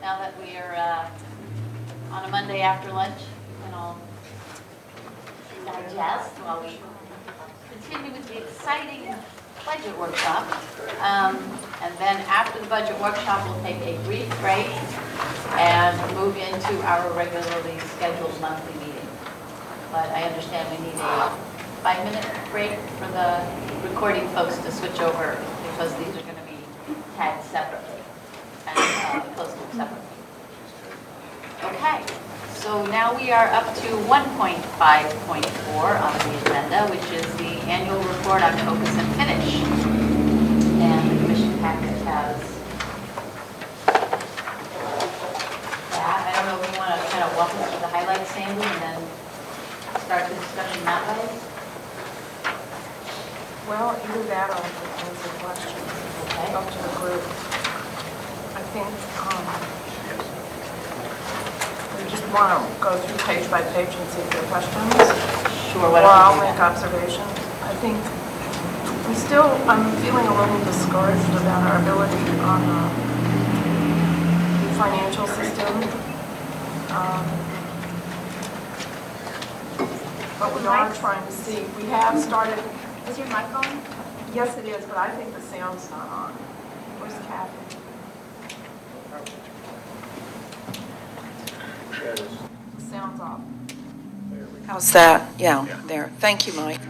now that we are on a Monday after lunch, and I'll digest while we continue with the exciting budget workshop. And then after the budget workshop, we'll take a brief break and move into our regularly scheduled monthly meeting. But I understand we need a 5-minute break for the recording folks to switch over because these are going to be tagged separately and posted separately. Okay, so now we are up to 1.5.4 on the agenda, which is the annual report on focus and finish. And the commission packet has that. I don't know if you want to kind of walk us through the highlights, Sandy, and then start the discussion that way. Well, either that or I can answer questions. Okay. Up to the group. I think we just want to go through page by page and see if there are questions. Sure. Or I'll make observations. I think I'm feeling a little discouraged about our ability on the financial system. But we are trying to see. We have started. Is your mic on? Yes, it is, but I think the sound's not on. Where's Kathy? The sound's off. How's that? Yeah, there. Thank you, Mike.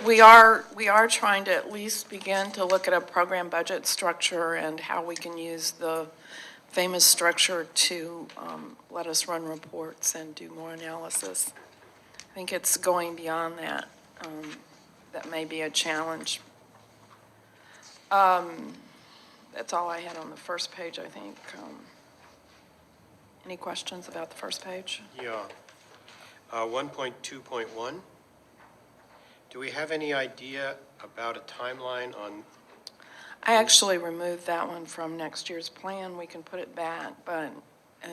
We are trying to at least begin to look at a program budget structure and how we can use the famous structure to let us run reports and do more analysis. I think it's going beyond that. That may be a challenge. That's all I had on the first page, I think. Any questions about the first page? Yeah. 1.2.1. Do we have any idea about a timeline on? I actually removed that one from next year's plan. We can put it back, but,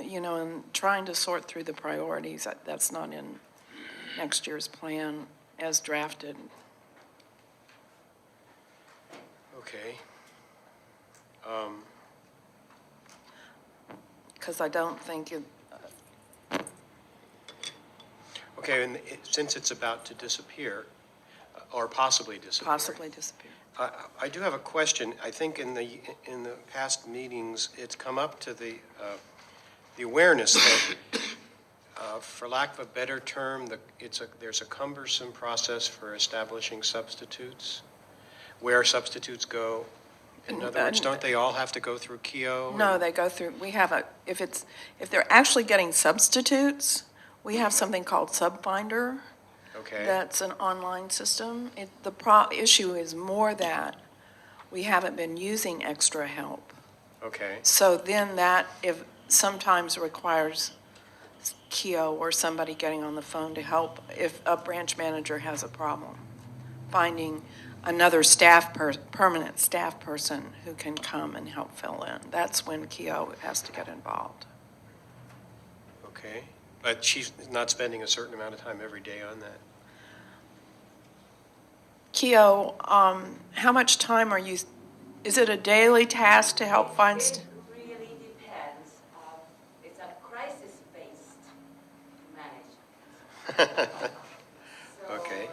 in trying to sort through the priorities, that's not in next year's plan as drafted. Okay. Because I don't think it... Okay, and since it's about to disappear, or possibly disappear. Possibly disappear. I do have a question. I think in the past meetings, it's come up to the awareness that, for lack of a better term, there's a cumbersome process for establishing substitutes, where substitutes go. In other words, don't they all have to go through KEO? No, they go through. We have if they're actually getting substitutes, we have something called SubFinder. Okay. That's an online system. The issue is more that we haven't been using extra help. Okay. So then that sometimes requires KEO or somebody getting on the phone to help if a branch manager has a problem, finding another permanent staff person who can come and help fill in. That's when KEO has to get involved. Okay. But she's not spending a certain amount of time every day on that. KEO, how much time is it a daily task to help find... It really depends. It's a crisis-based management. Okay.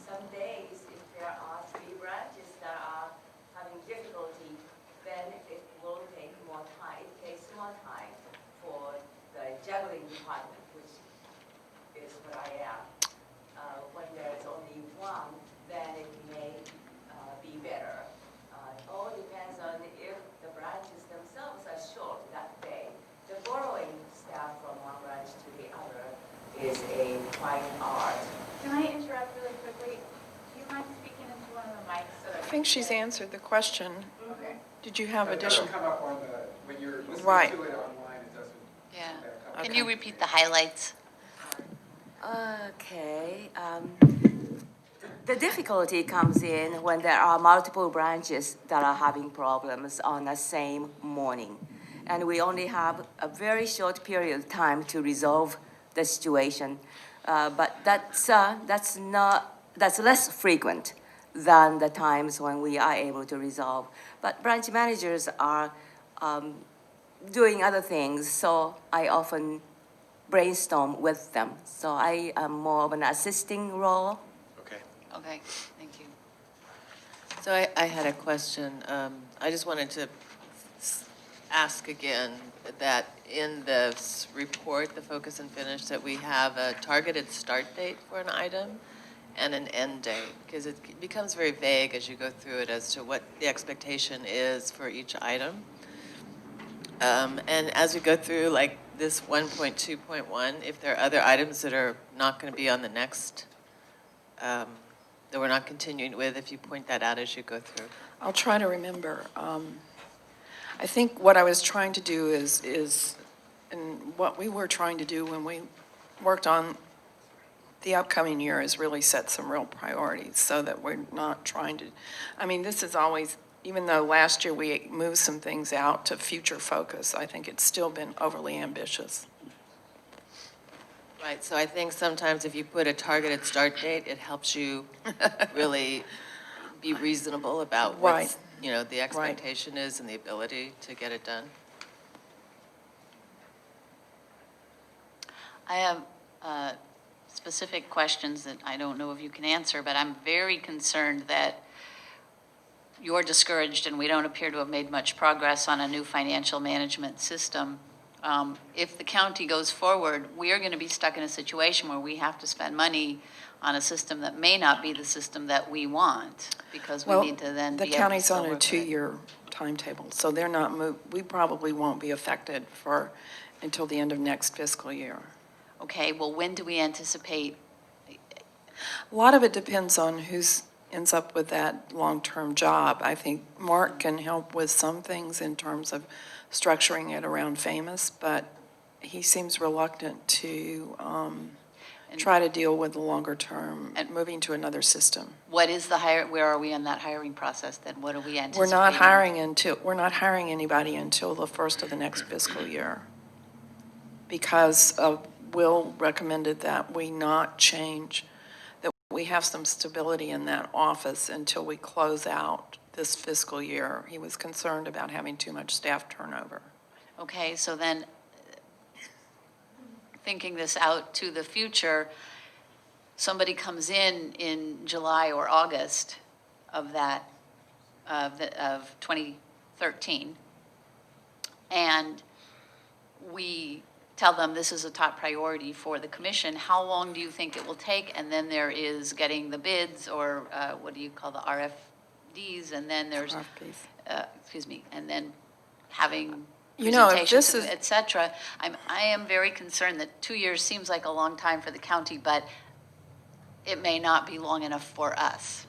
Some days, if there are 3 branches that are having difficulty, then it will take more time. It takes more time for the juggling department, which is what I am. When there is only one, then it may be better. It all depends on if the branches themselves are short that day. The borrowing staff from one branch to the other is a fine art. Can I interrupt really quickly? Do you mind speaking into one of the mics? So that I think she's answered the question. Okay. Did you have It additional? doesn't come up on when you're listening Right. to it online, it doesn't. Yeah. come back up. Can you repeat the highlights? Okay. The difficulty comes in when there are multiple branches that are having problems on the same morning. And we only have a very short period of time to resolve the situation. But that's less frequent than the times when we are able to resolve. But branch managers are doing other things, so I often brainstorm with them. So I am more of an assisting role. Okay. Okay, thank you. So I had a question. I just wanted to ask again that in this report, the focus and finish, that we have a targeted start date for an item and an end date, because it becomes very vague as you go through it as to what the expectation is for each item. And as we go through, like this 1.2.1, if there are other items that are not going to be on the next, that we're not continuing with, if you point that out as you go through. I'll try to remember. I think what I was trying to do is, and what we were trying to do when we worked on the upcoming year is really set some real priorities so that we're not trying to, I mean, this is always, even though last year we moved some things out to future focus, I think it's still been overly ambitious. Right, so I think sometimes if you put a targeted start date, it helps you really be reasonable about what's, you know, the expectation is and the ability to get it done. I have specific questions that I don't know if you can answer, but I'm very concerned that you're discouraged and we don't appear to have made much progress on a new financial management system. If the county goes forward, we are going to be stuck in a situation where we have to spend money on a system that may not be the system that we want, because we need to then be able to the county's on a work with it. 2-year timetable, so they're not we probably won't be affected until the end of next fiscal year. Okay, well, when do we anticipate? A lot of it depends on who ends up with that long-term job. I think Mark can help with some things in terms of structuring it around Famous, but he seems reluctant to try to deal with the longer term and moving to another system. What is the where are we in that hiring process then? What are we anticipating? We're not hiring anybody until the first of the next fiscal year, because Will recommended that we not change, that we have some stability in that office until we close out this fiscal year. He was concerned about having too much staff turnover. Okay, so then, thinking this out to the future, somebody comes in July or August of that, of 2013, and we tell them this is a top priority for the commission. How long do you think it will take? And then there is getting the bids, or what do you call the RFDs, and then there's, and then having presentations, et cetera. I am very concerned that 2 years seems like a long time for the county, but it may not be long enough for us.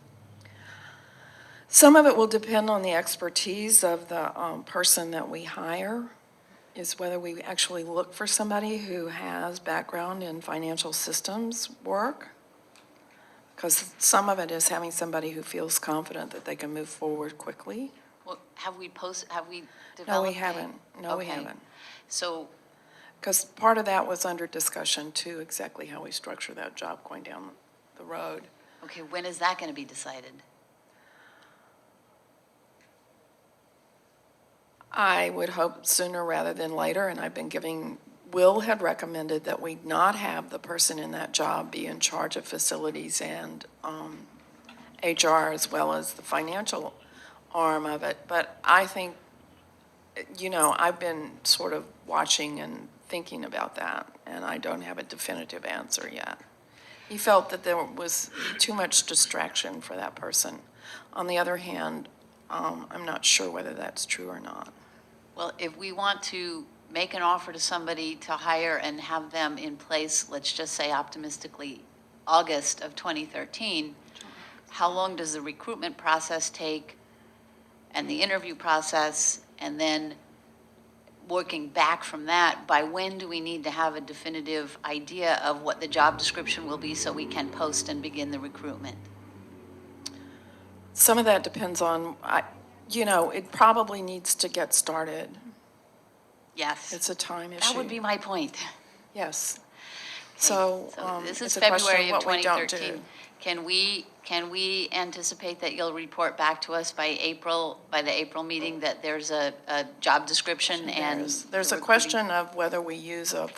Some of it will depend on the expertise of the person that we hire, is whether we actually look for somebody who has background in financial systems work, because some of it is having somebody who feels confident that they can move forward quickly. Well, have we developed? No, we haven't. No, we Okay. haven't. So, Because part of that was under discussion too, exactly how we structure that job going down the road. okay, when is that going to be decided? I would hope sooner rather than later, and I've been Will had recommended that we not have the person in that job be in charge of facilities and HR as well as the financial arm of it. But I think, I've been sort of watching and thinking about that, and I don't have a definitive answer yet. He felt that there was too much distraction for that person. On the other hand, I'm not sure whether that's true or not. Well, if we want to make an offer to somebody to hire and have them in place, let's just say optimistically, August of 2013, how long does the recruitment process take and the interview process, and then working back from that, by when do we need to have a definitive idea of what the job description will be so we can post and begin the recruitment? Some of that depends on, it probably needs to get started. Yes. It's a time issue. That would be my point. Yes. So This is it's a question February of of what we don't 2013. do. Can we anticipate that you'll report back to us by the April meeting, that there's a job description and? There's the a recruiting- question of whether we use a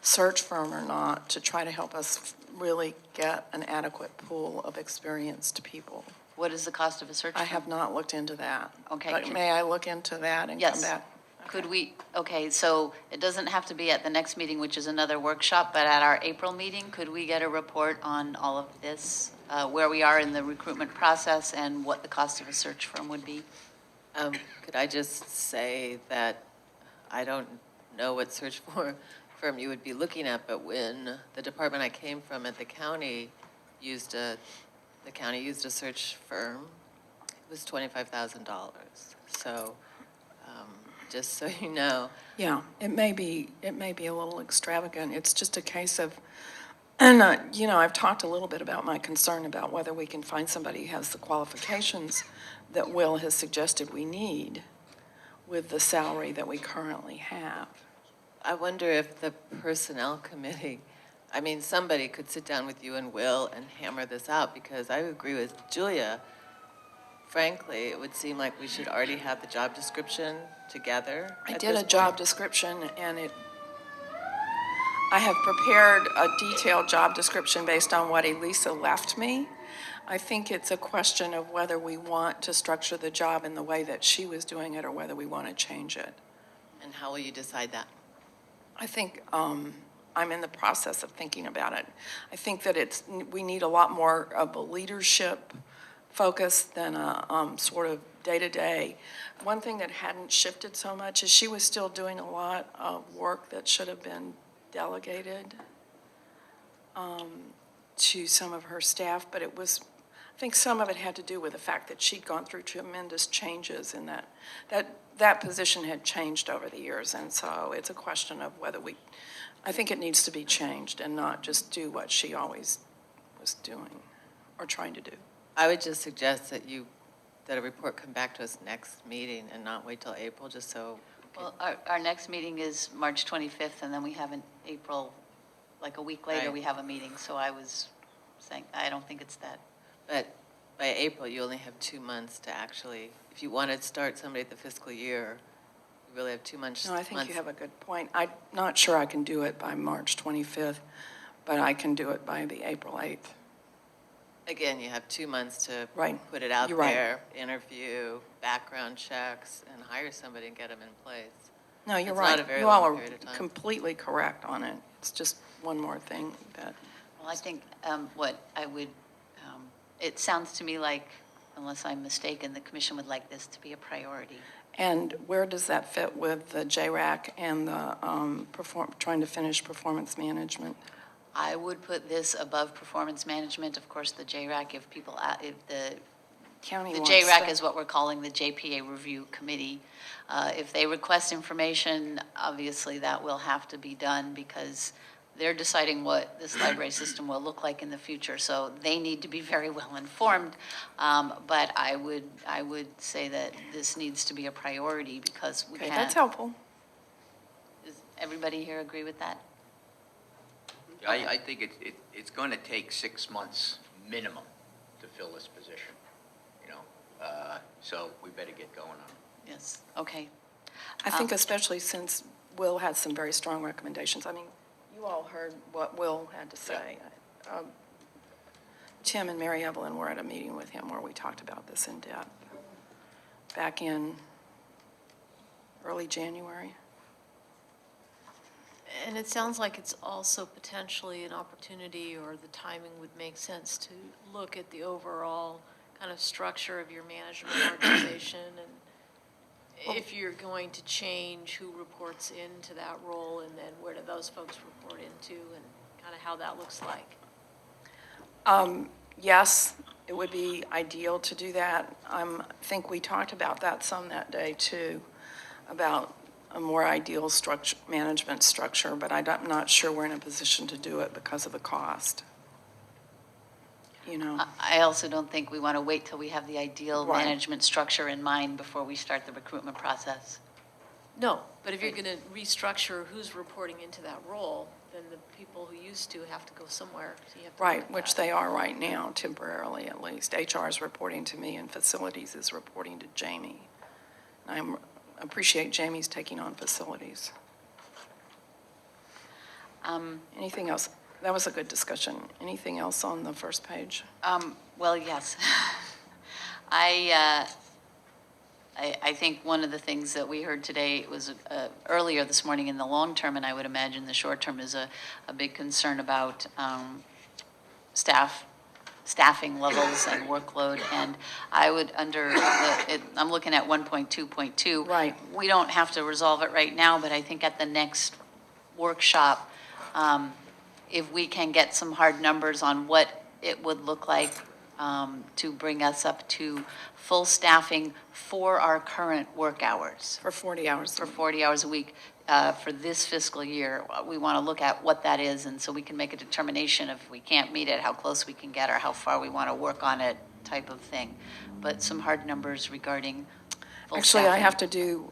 search firm or not to try to help us really get an adequate pool of experienced people. What is the cost of a search firm? I have not looked into that. Okay, But can- may I look into that and come Yes. back? Could we, okay, so it doesn't have to be at the next meeting, which is another workshop, but at our April meeting, could we get a report on all of this, where we are in the recruitment process and what the cost of a search firm would be? Could I just say that I don't know what search firm you would be looking at, but when the department I came from at the county used a search firm, it was $25,000. So, just so you know. Yeah, it may be a little extravagant. It's just a case of, and, I've talked a little bit about my concern about whether we can find somebody who has the qualifications that Will has suggested we need with the salary that we currently have. I wonder if the personnel committee, I mean, somebody could sit down with you and Will and hammer this out, because I agree with Julia. Frankly, it would seem like we should already have the job description together. I at did this a job point. description, and I have prepared a detailed job description based on what Elisa left me. I think it's a question of whether we want to structure the job in the way that she was doing it or whether we want to change it. And how will you decide that? I think I'm in the process of thinking about it. I think that we need a lot more of a leadership focus than a sort of day-to-day. One thing that hadn't shifted so much is she was still doing a lot of work that should have been delegated to some of her staff, but I think some of it had to do with the fact that she'd gone through tremendous changes in that position had changed over the years, and so it's a question of whether I think it needs to be changed and not just do what she always was doing or trying to do. I would just suggest that a report come back to us next meeting and not wait till April, just so. Well, our next meeting is March 25th, and then we have an April, like a week later, Right. we have a meeting. So I was saying, I don't think it's that. But by April, you only have 2 months to actually, if you want to start somebody at the fiscal year, you really have 2 months. No, I think you have a good point. I'm not sure I can do it by March 25th, but I can do it by the April 8th. Again, you have 2 months to Right. put it out You're right. there, interview, background checks, and hire somebody and get them in place. No, you're It's right. not a very You all long are period of time. completely correct on it. It's just one more thing that, Well, I think what I would, it sounds to me like, unless I'm mistaken, the commission would like this to be a priority. and where does that fit with the JRAC and the trying to finish performance management? I would put this above performance management. Of course, the JRAC, if the County The wants JRAC that. is what we're calling the JPA Review Committee. If they request information, obviously that will have to be done because they're deciding what this library system will look like in the future. So they need to be very well informed. But I would say that this needs to be a priority because we Okay, can't. that's helpful. Does everybody here agree with that? I think it's going to take 6 months minimum to fill this position, so we better get going on it. Yes, okay. I think especially since Will had some very strong recommendations. I mean, you all heard what Will had to say. Tim and Mary Evelyn were at a meeting with him where we talked about this in depth back in early January. And it sounds like it's also potentially an opportunity, or the timing would make sense to look at the overall kind of structure of your management organization, and if you're going to change who reports into that role, and then where do those folks report into, and kind of how that looks like. Yes, it would be ideal to do that. I think we talked about that some that day too, about a more ideal management structure, but I'm not sure we're in a position to do it because of the cost. I also don't think we want to wait till we have the ideal Right. management structure in mind before we start the recruitment process. No, but if you're going to restructure who's reporting into that role, then the people who used to have to go somewhere. So you have to look Right, at which that. they are right now, temporarily at least. HR is reporting to me and facilities is reporting to Jamie. I appreciate Jamie's taking on facilities. Anything else? That was a good discussion. Anything else on the first page? Well, yes. I think one of the things that we heard today was earlier this morning in the long term, and I would imagine the short term is a big concern about staffing levels and workload. And I would I'm looking at 1.2.2. Right. We don't have to resolve it right now, but I think at the next workshop, if we can get some hard numbers on what it would look like to bring us up to full staffing for our current work hours. For 40 hours. For 40 hours a week for this fiscal year. We want to look at what that is, and so we can make a determination if we can't meet it, how close we can get, or how far we want to work on it, type of thing. But some hard numbers regarding full Actually, I staffing. have to do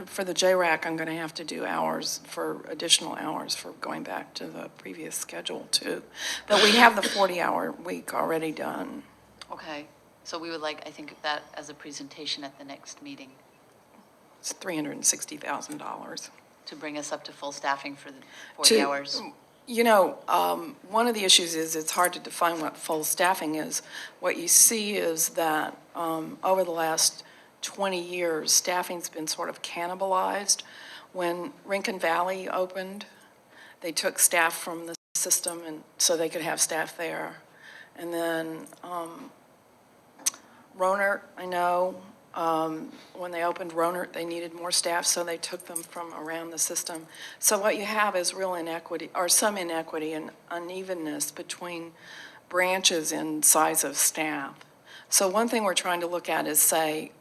for the JRAC, I'm going to have to do additional hours for going back to the previous schedule too. But we have the 40-hour week already done. Okay, so we would like, I think, that as a presentation at the next meeting It's $360,000. to bring us up to full staffing for the 40 hours. You know, one of the issues is it's hard to define what full staffing is. What you see is that over the last 20 years, staffing's been sort of cannibalized. When Rincon Valley opened, they took staff from the system and so they could have staff there. And then Rohnert, I know, when they opened Rohnert, they needed more staff, so they took them from around the system. So what you have is real inequity, or some inequity and unevenness between branches in size of staff. So one thing we're trying to look at is say,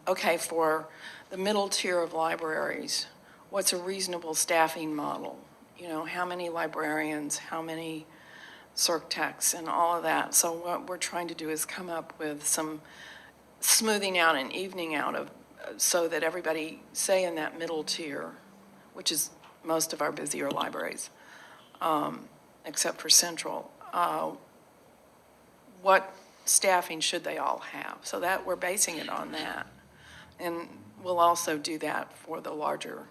okay, for the middle tier of libraries, what's a reasonable staffing model? You know, how many librarians, how many circ techs, and all of that. So what we're trying to do is come up with some smoothing out and evening out of, so that everybody, say in that middle tier, which is most of our busier libraries, except for Central, what staffing should they all have? So that we're basing it on that. And we'll also do that for the longer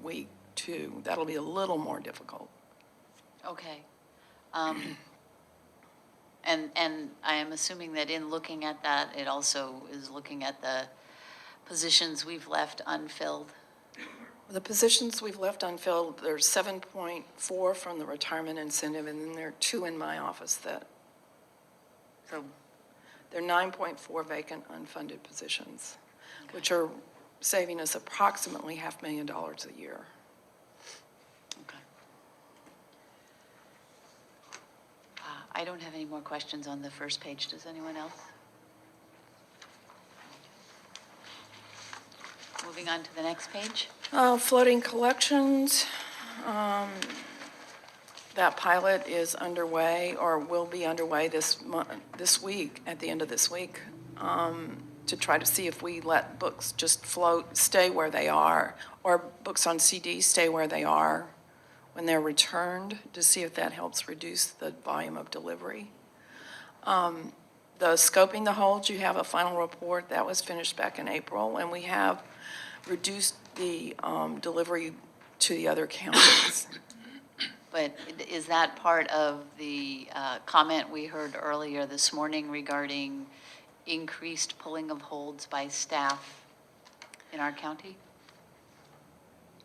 week too. That'll be a little more difficult. Okay. And I am assuming that in looking at that, it also is looking at the positions we've left unfilled. The positions we've left unfilled, there's 7.4 from the retirement incentive, and then there are 2 in my office that, So, there are 9.4 vacant unfunded positions, which are saving us approximately $500,000 a year. okay. I don't have any more questions on the first page. Does anyone else? Moving on to the next page. Floating collections, that pilot is underway, or will be underway this week, at the end of this week, to try to see if we let books just float, stay where they are, or books on CD stay where they are when they're returned, to see if that helps reduce the volume of delivery. The scoping the holds, you have a final report, that was finished back in April, and we have reduced the delivery to the other counties. But is that part of the comment we heard earlier this morning regarding increased pulling of holds by staff in our county?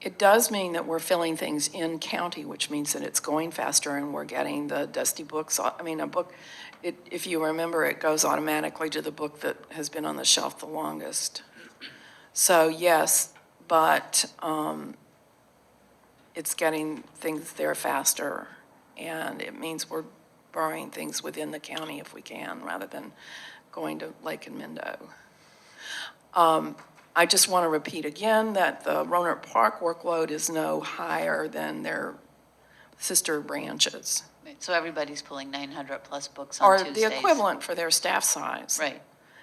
It does mean that we're filling things in county, which means that it's going faster and we're getting the dusty books. I mean, a book, if you remember, it goes automatically to the book that has been on the shelf the longest. So yes, but it's getting things there faster, and it means we're borrowing things within the county if we can, rather than going to Lake and Mendo. I just want to repeat again that the Rohnert Park workload is no higher than their sister branches, So everybody's pulling 900 plus books or on Tuesdays. the equivalent for their staff size. Right.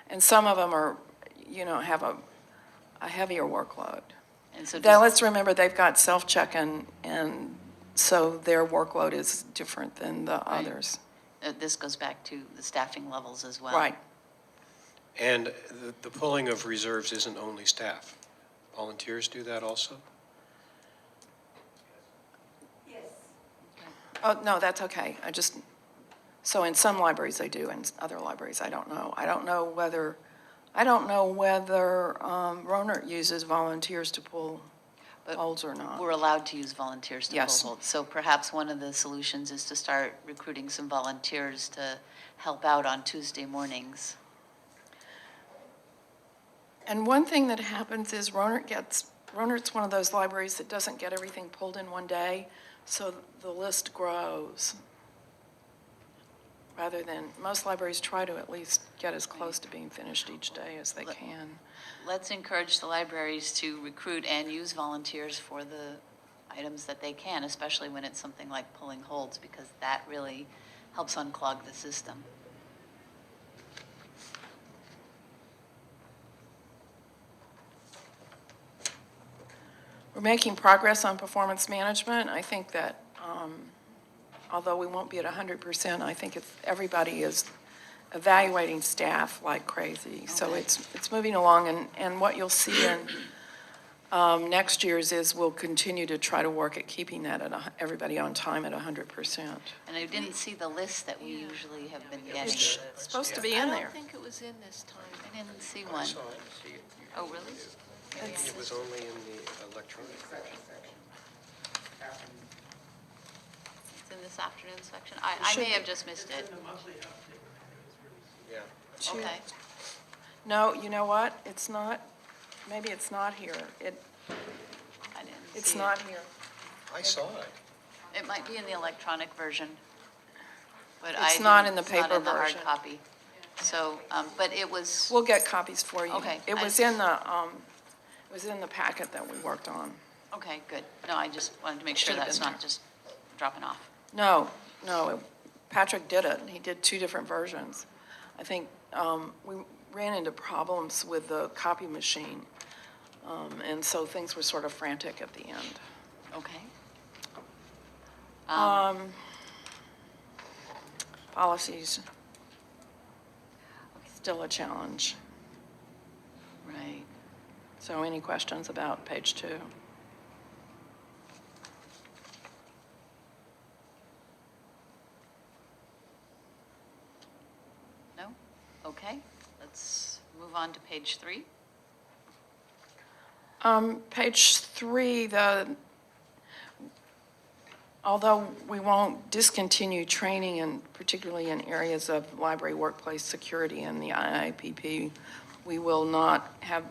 And some of them are, have a heavier workload. And so Now, let's remember, they've got self-check, and so their workload is different than the Right. others. this goes back to the staffing levels as well. Right. And the pulling of reserves isn't only staff. Volunteers do that also? Yes. Oh, no, that's okay. So in some libraries they do, in other libraries I don't know. I don't know whether Rohnert uses volunteers to pull But holds or not. We're allowed to use volunteers to pull Yes. holds. So perhaps one of the solutions is to start recruiting some volunteers to help out on Tuesday mornings. And one thing that happens is Rohnert's one of those libraries that doesn't get everything pulled in one day, so the list grows. Rather than, most libraries try to at least get as close to being finished each day as they can. Let's encourage the libraries to recruit and use volunteers for the items that they can, especially when it's something like pulling holds, because that really helps unclog the system. We're making progress on performance management. I think that although we won't be at 100%, I think everybody is evaluating staff like crazy. So Okay. it's moving along, and what you'll see in next year's is we'll continue to try to work at keeping that at everybody on time at 100%. And I didn't see the list that we usually have been getting. It's supposed to be in I there. don't think it was in this time. I didn't see I one. saw it. Oh, really? It was only in the electronic version. It's in this afternoon section? I may have just missed it. Yeah. Okay. No, you know what? It's not, maybe it's not here. I didn't It's see not it. here. I saw it. It might be in the electronic version, but It's not in the it's not paper in the hard version. copy. So, but it was, We'll get copies for you. Okay. It was in the packet that we worked on. okay, good. No, I just wanted to make sure Should've that's been not just dropping off. No, Patrick did it. He did 2 different versions. I think we ran into problems with the copy machine, and so things were sort of frantic at the end. Okay. Policies, still a challenge. Right. So any questions about page 2? No? Okay, let's move on to page 3. Page 3, although we won't discontinue training, and particularly in areas of library workplace security and the IIPP, we will not have,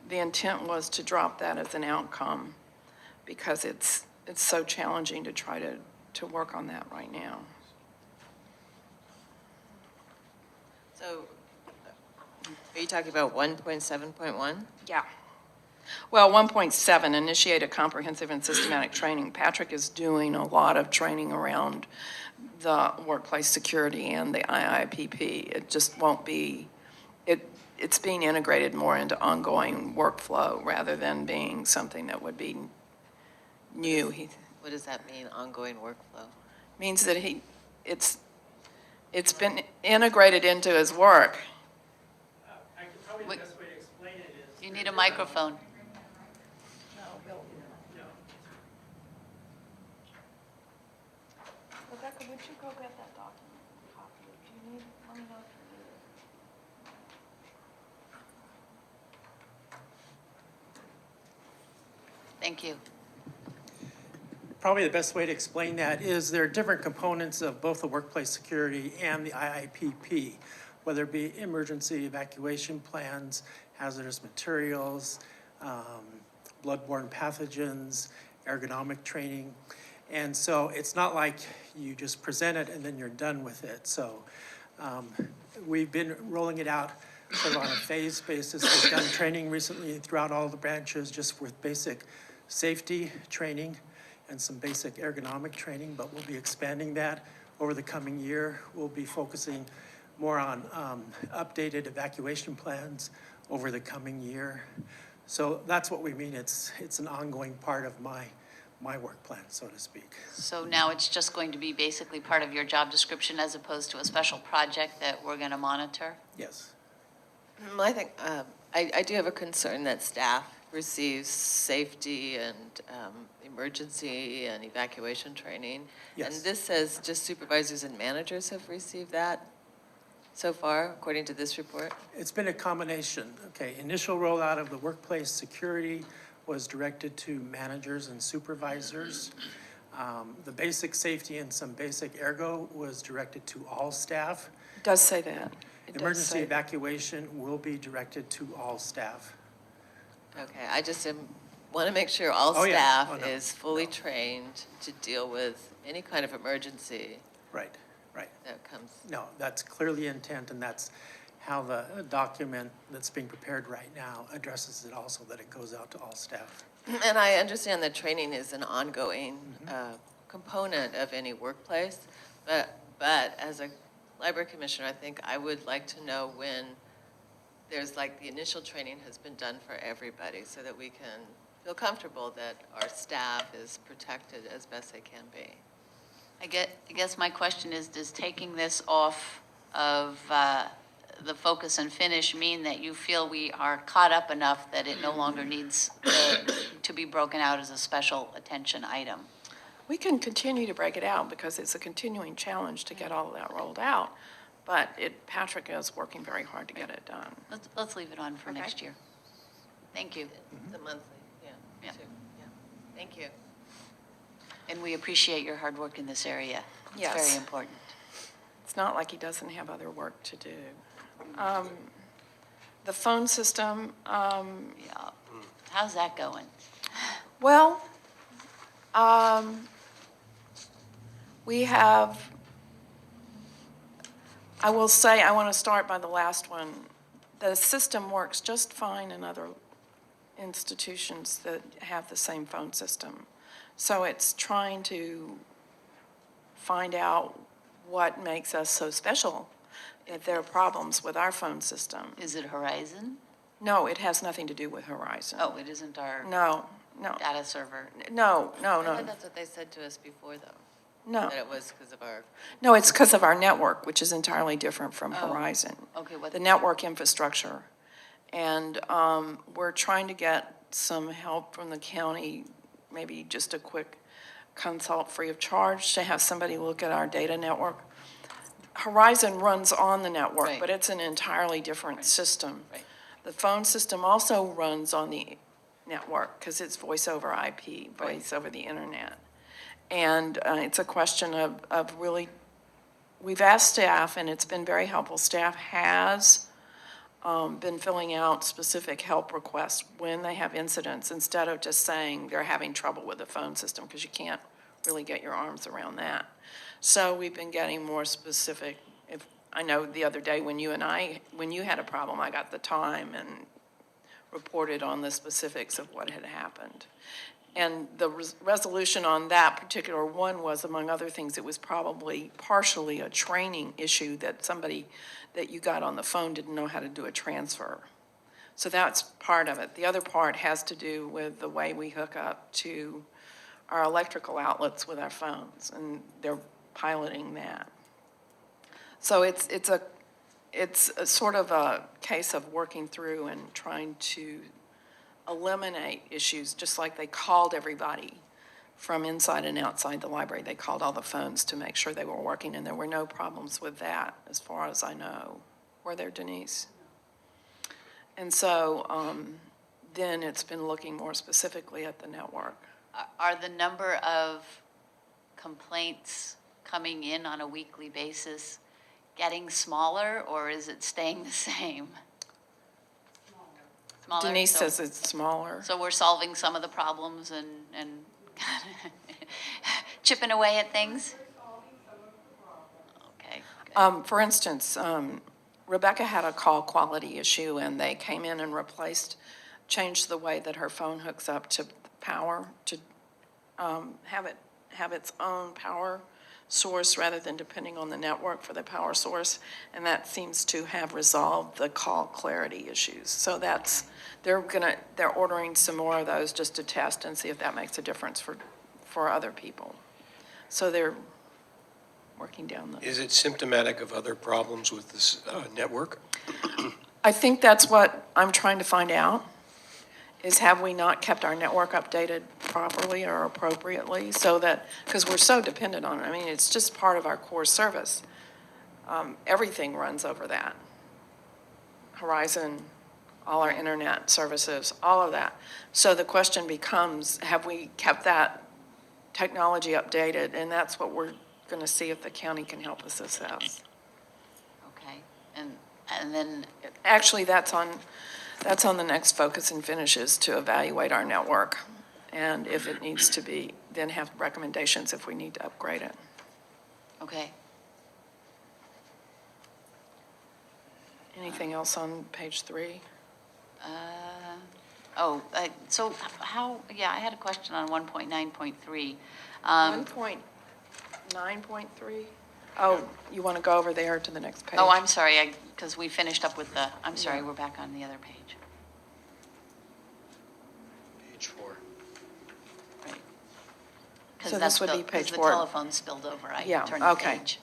the intent was to drop that as an outcome because it's so challenging to try to work on that right now. So, are you talking about 1.7.1? Yeah. Well, 1.7, initiate a comprehensive and systematic training. Patrick is doing a lot of training around the workplace security and the IIPP. It just won't be, it's being integrated more into ongoing workflow rather than being something that would be new. What does that mean, ongoing workflow? Means that it's been integrated into his work. Probably the Wait. best way to explain it is. You need a microphone. Rebecca, would you go get that document copy? If you need, let me know if you need it. Thank you. Probably the best way to explain that is there are different components of both the workplace security and the IIPP, whether it be emergency evacuation plans, hazardous materials, bloodborne pathogens, ergonomic training. And so it's not like you just present it and then you're done with it. So we've been rolling it out sort of on a phased basis. We've done training recently throughout all the branches just with basic safety training and some basic ergonomic training, but we'll be expanding that over the coming year. We'll be focusing more on updated evacuation plans over the coming year. So that's what we mean. It's an ongoing part of my work plan, so to speak. So now it's just going to be basically part of your job description as opposed to a special project that we're going to monitor? Yes. I think, I do have a concern that staff receives safety and emergency and evacuation training. Yes. And this says just supervisors and managers have received that so far, according to this report? It's been a combination. Okay, initial rollout of the workplace security was directed to managers and supervisors. The basic safety and some basic ergo was directed to all staff. It does say that. It does Emergency say that. evacuation will be directed to all staff. Okay, I just want to make sure all Oh, yeah. staff Oh, no. is fully trained to deal with any kind of emergency Right, right. that comes. No, that's clearly intent, and that's how the document that's being prepared right now addresses it also, that it goes out to all staff. And I understand that training is an ongoing component of any workplace, but as a library commissioner, I think I would like to know when there's like the initial training has been done for everybody so that we can feel comfortable that our staff is protected as best they can be. I guess my question is, does taking this off of the focus and finish mean that you feel we are caught up enough that it no longer needs to be broken out as a special attention item? We can continue to break it out because it's a continuing challenge to get all of that rolled out. But Patrick is working very hard to get it done. Let's leave it on for Okay. next year. Thank you. The monthly, Yeah. yeah. Thank you. And we appreciate your hard work in this area. It's Yes. very important. It's not like he doesn't have other work to do. The phone system, Yeah. How's that going? well, we have, I will say, I want to start by the last one. The system works just fine in other institutions that have the same phone system. So it's trying to find out what makes us so special, if there are problems with our phone system. Is it Horizon? No, it has nothing to do with Horizon. Oh, it isn't our No. data server. No. I thought that's what they said to us before, though. No. That it was because of our, No, it's because of our network, which is entirely different from Horizon. Okay, what? The network infrastructure. And we're trying to get some help from the county, maybe just a quick consult free of charge to have somebody look at our data network. Horizon runs on the network, Right. but it's an entirely different system. Right. The phone system also runs on the network because it's voice over IP, voice over the internet. And it's a question of really, we've asked staff, and it's been very helpful. Staff has been filling out specific help requests when they have incidents instead of just saying they're having trouble with the phone system, because you can't really get your arms around that. So we've been getting more specific. If I know the other day when you had a problem, I got the time and reported on the specifics of what had happened. And the resolution on that particular one was, among other things, it was probably partially a training issue that somebody that you got on the phone didn't know how to do a transfer. So that's part of it. The other part has to do with the way we hook up to our electrical outlets with our phones, and they're piloting that. So it's a sort of a case of working through and trying to eliminate issues, just like they called everybody from inside and outside the library. They called all the phones to make sure they were working, and there were no problems with that, as far as I know. Were there, Denise? And so then it's been looking more specifically at the network. Are the number of complaints coming in on a weekly basis getting smaller, or is it staying the same? Smaller? Denise So- says it's smaller. So we're solving some of the problems and chipping away at things? Okay, good. For instance, Rebecca had a call quality issue, and they came in and changed the way that her phone hooks up to power, to have its own power source rather than depending on the network for the power source, and that seems to have resolved the call clarity issues. So that's, they're ordering some more of those just to test and see if that makes a difference for other people. So they're working down the. Is it symptomatic of other problems with this network? I think that's what I'm trying to find out, is have we not kept our network updated properly or appropriately so that, because we're so dependent on it. I mean, it's just part of our core service. Everything runs over that. Horizon, all our internet services, all of that. So the question becomes, have we kept that technology updated? And that's what we're going to see if the county can help us assess. Okay, and then, Actually, that's on the next focus and finishes, to evaluate our network. And if it needs to be, then have recommendations if we need to upgrade it. okay. Anything else on page 3? So how, yeah, I had a question on 1.9.3. 1.9.3? Oh, you want to go over there to the next page? Oh, I'm sorry, because we finished up with the, I'm sorry, we're back on the other page. Page 4. Right. So this would be page 4. The telephone spilled over, I Yeah, turned the okay. page.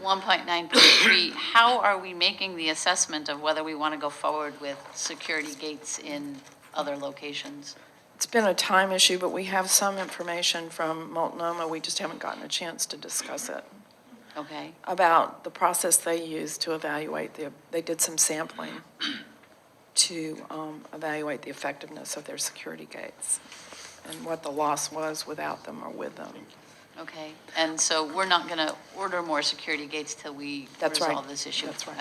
1.9.3, how are we making the assessment of whether we want to go forward with security gates in other locations? It's been a time issue, but we have some information from Multnomah. We just haven't gotten a chance to discuss it. Okay, About the process they used to evaluate they did some sampling to evaluate the effectiveness of their security gates and what the loss was without them or with them. okay. And so we're not going to order more security gates till we That's right. resolve this issue? That's right.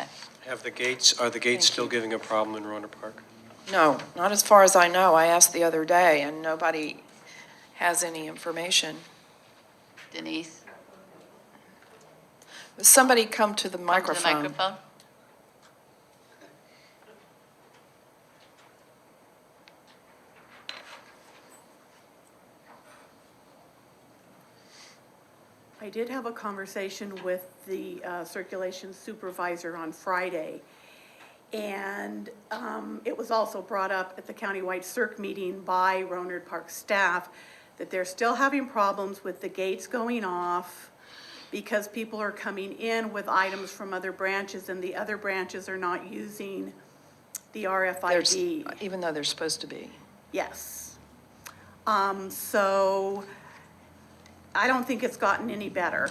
Okay. Are the gates Thank still you. giving a problem in Rohnert Park? No, not as far as I know. I asked the other day, and nobody has any information. Denise? Somebody come to the Come to microphone. the microphone? I did have a conversation with the circulation supervisor on Friday, and it was also brought up at the countywide circ meeting by Rohnert Park staff that they're still having problems with the gates going off because people are coming in with items from other branches and the other branches are not using the RFID. Even though they're supposed to be. Yes. So I don't think it's gotten any better.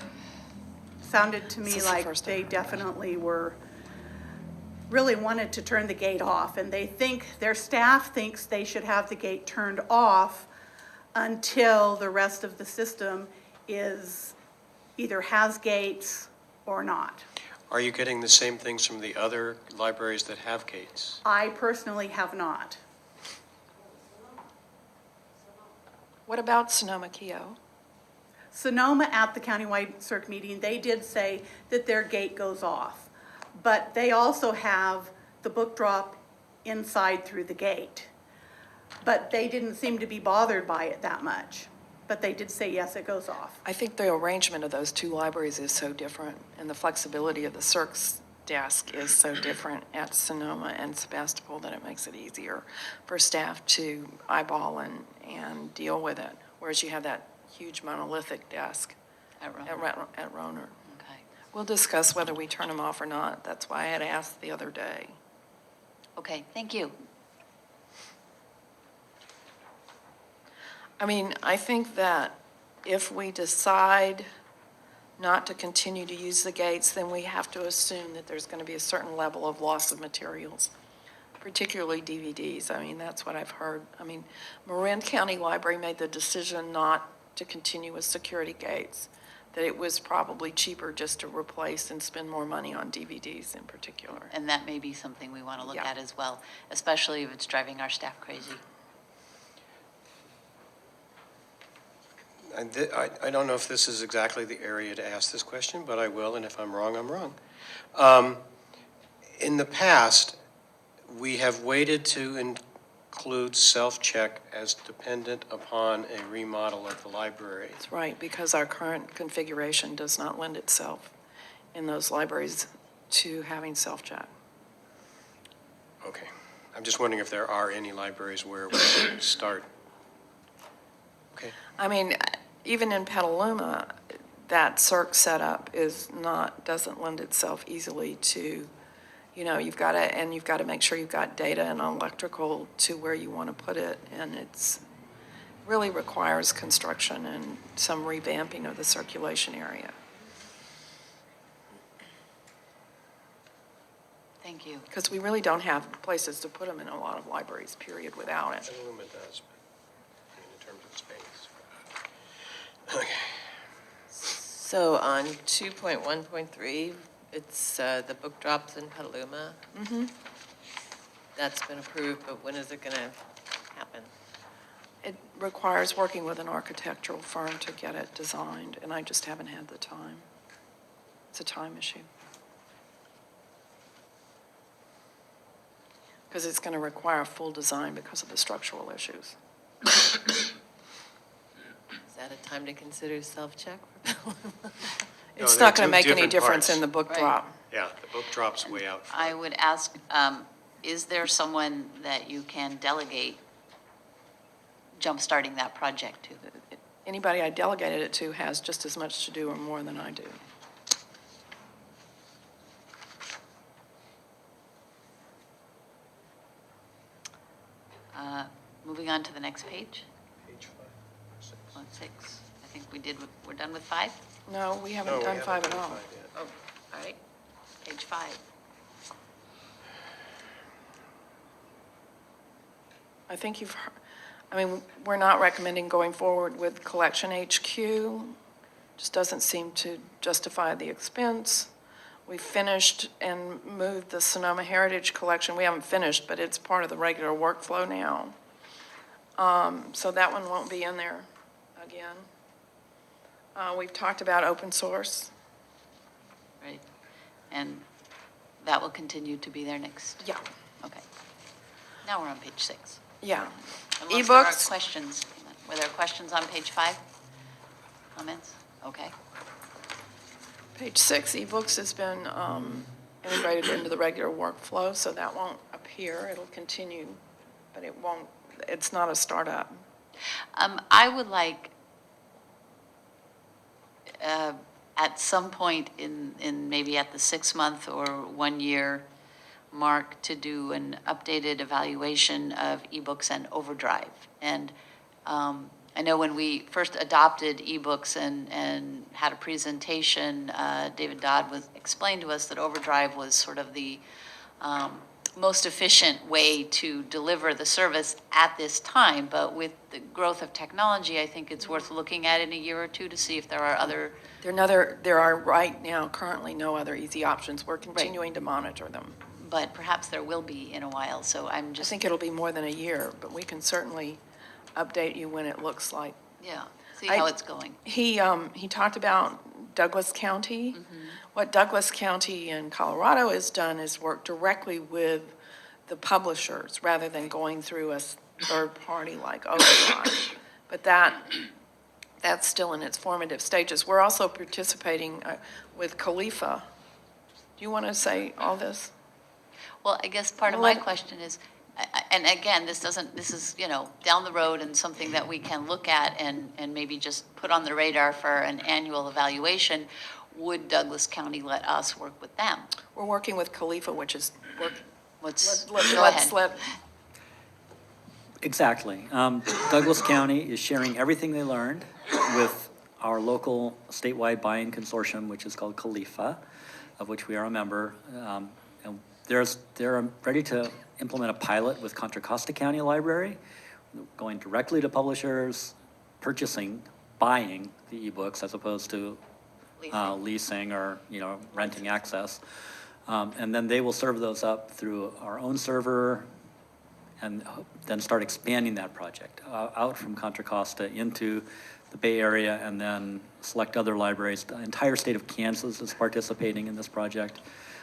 Sounded to This me is the like first I've they heard that. definitely really wanted to turn the gate off, and their staff thinks they should have the gate turned off until the rest of the system either has gates or not. Are you getting the same things from the other libraries that have gates? I personally have not. What about Sonoma Keo? Sonoma at the countywide circ meeting, they did say that their gate goes off, but they also have the book drop inside through the gate. But they didn't seem to be bothered by it that much, but they did say, yes, it goes off. I think the arrangement of those two libraries is so different, and the flexibility of the CERC's desk is so different at Sonoma and Sebastopol that it makes it easier for staff to eyeball and deal with it, whereas you have that huge monolithic desk At Rohnert. at Rohnert. Okay. We'll discuss whether we turn them off or not. That's why I had asked the other day. Okay, thank you. I mean, I think that if we decide not to continue to use the gates, then we have to assume that there's going to be a certain level of loss of materials, particularly DVDs. I mean, that's what I've heard. I mean, Marin County Library made the decision not to continue with security gates, that it was probably cheaper just to replace and spend more money on DVDs in particular. And that may be something we want to look Yeah. at as well, especially if it's driving our staff crazy. I don't know if this is exactly the area to ask this question, but I will, and if I'm wrong, I'm wrong. In the past, we have waited to includes self-check as dependent upon a remodel of the library. That's right, because our current configuration does not lend itself in those libraries to having self-check. Okay. I'm just wondering if there are any libraries where we start. Okay. I mean, even in Petaluma, that circ setup doesn't lend itself easily to, you've got to make sure you've got data and electrical to where you want to put it, and it's really requires construction and some revamping of the circulation area. Thank you. Because we really don't have places to put them in a lot of libraries, period, without it. Petaluma does, but in terms of space. Okay. So on 2.1.3, it's the book drops in Petaluma. Mm-hmm. That's been approved, but when is it going to happen? It requires working with an architectural firm to get it designed, and I just haven't had the time. It's a time issue. Because it's going to require a full design because of the structural issues. Is that a time to consider self-check for Petaluma? It's they're not going to two make any different difference parts. in the book Right. drop. Yeah, the book drops way out. I would ask, is there someone that you can delegate jumpstarting that project to? Anybody I delegated it to has just as much to do or more than I do. Moving on to the next page, Page 5 or 6. on 6. I think we're done with 5? No, we haven't No, we done haven't 5 at done all. 5 yet. Oh, all right. Page 5. I think we're not recommending going forward with Collection HQ. Just doesn't seem to justify the expense. We finished and moved the Sonoma Heritage Collection. We haven't finished, but it's part of the regular workflow now. So that one won't be in there again. We've talked about open source. Right. And that will continue to be there next? Yeah. Okay. Now we're on page 6. Yeah. Unless there are Ebooks. questions. Were there questions on page 5? Comments? Okay. Page 6, ebooks has been integrated into the regular workflow, so that won't appear. It'll continue, but it's not a startup. I would like, at some point in maybe at the 6-month or 1-year mark, to do an updated evaluation of ebooks and Overdrive. And I know when we first adopted ebooks and had a presentation, David Dodd explained to us that Overdrive was sort of the most efficient way to deliver the service at this time. But with the growth of technology, I think it's worth looking at in a year or two to see if there are other. There are right now currently no other easy options. We're continuing to monitor them. But perhaps there will be in a while, so I'm I just. think it'll be more than a year, but we can certainly update you when it looks like. Yeah, see how it's going. He talked about Douglas County. What Douglas County in Colorado has done is work directly with the publishers rather than going through a third party like Overdrive. But that's still in its formative stages. We're also participating with Khalifa. Do you want to say all this? Well, I guess part of my question is, and again, this is, down the road and something that we can look at and maybe just put on the radar for an annual evaluation. Would Douglas County let us work with them? We're working with Khalifa, which is Go ahead. Exactly. Douglas County is sharing everything they learned with our local statewide buy-in consortium, which is called Khalifa, of which we are a member. And they're ready to implement a pilot with Contra Costa County Library, going directly to publishers, buying the ebooks as opposed to leasing or renting access. And then they will serve those up through our own server and then start expanding that project out from Contra Costa into the Bay Area and then select other libraries. The entire state of Kansas is participating in this project.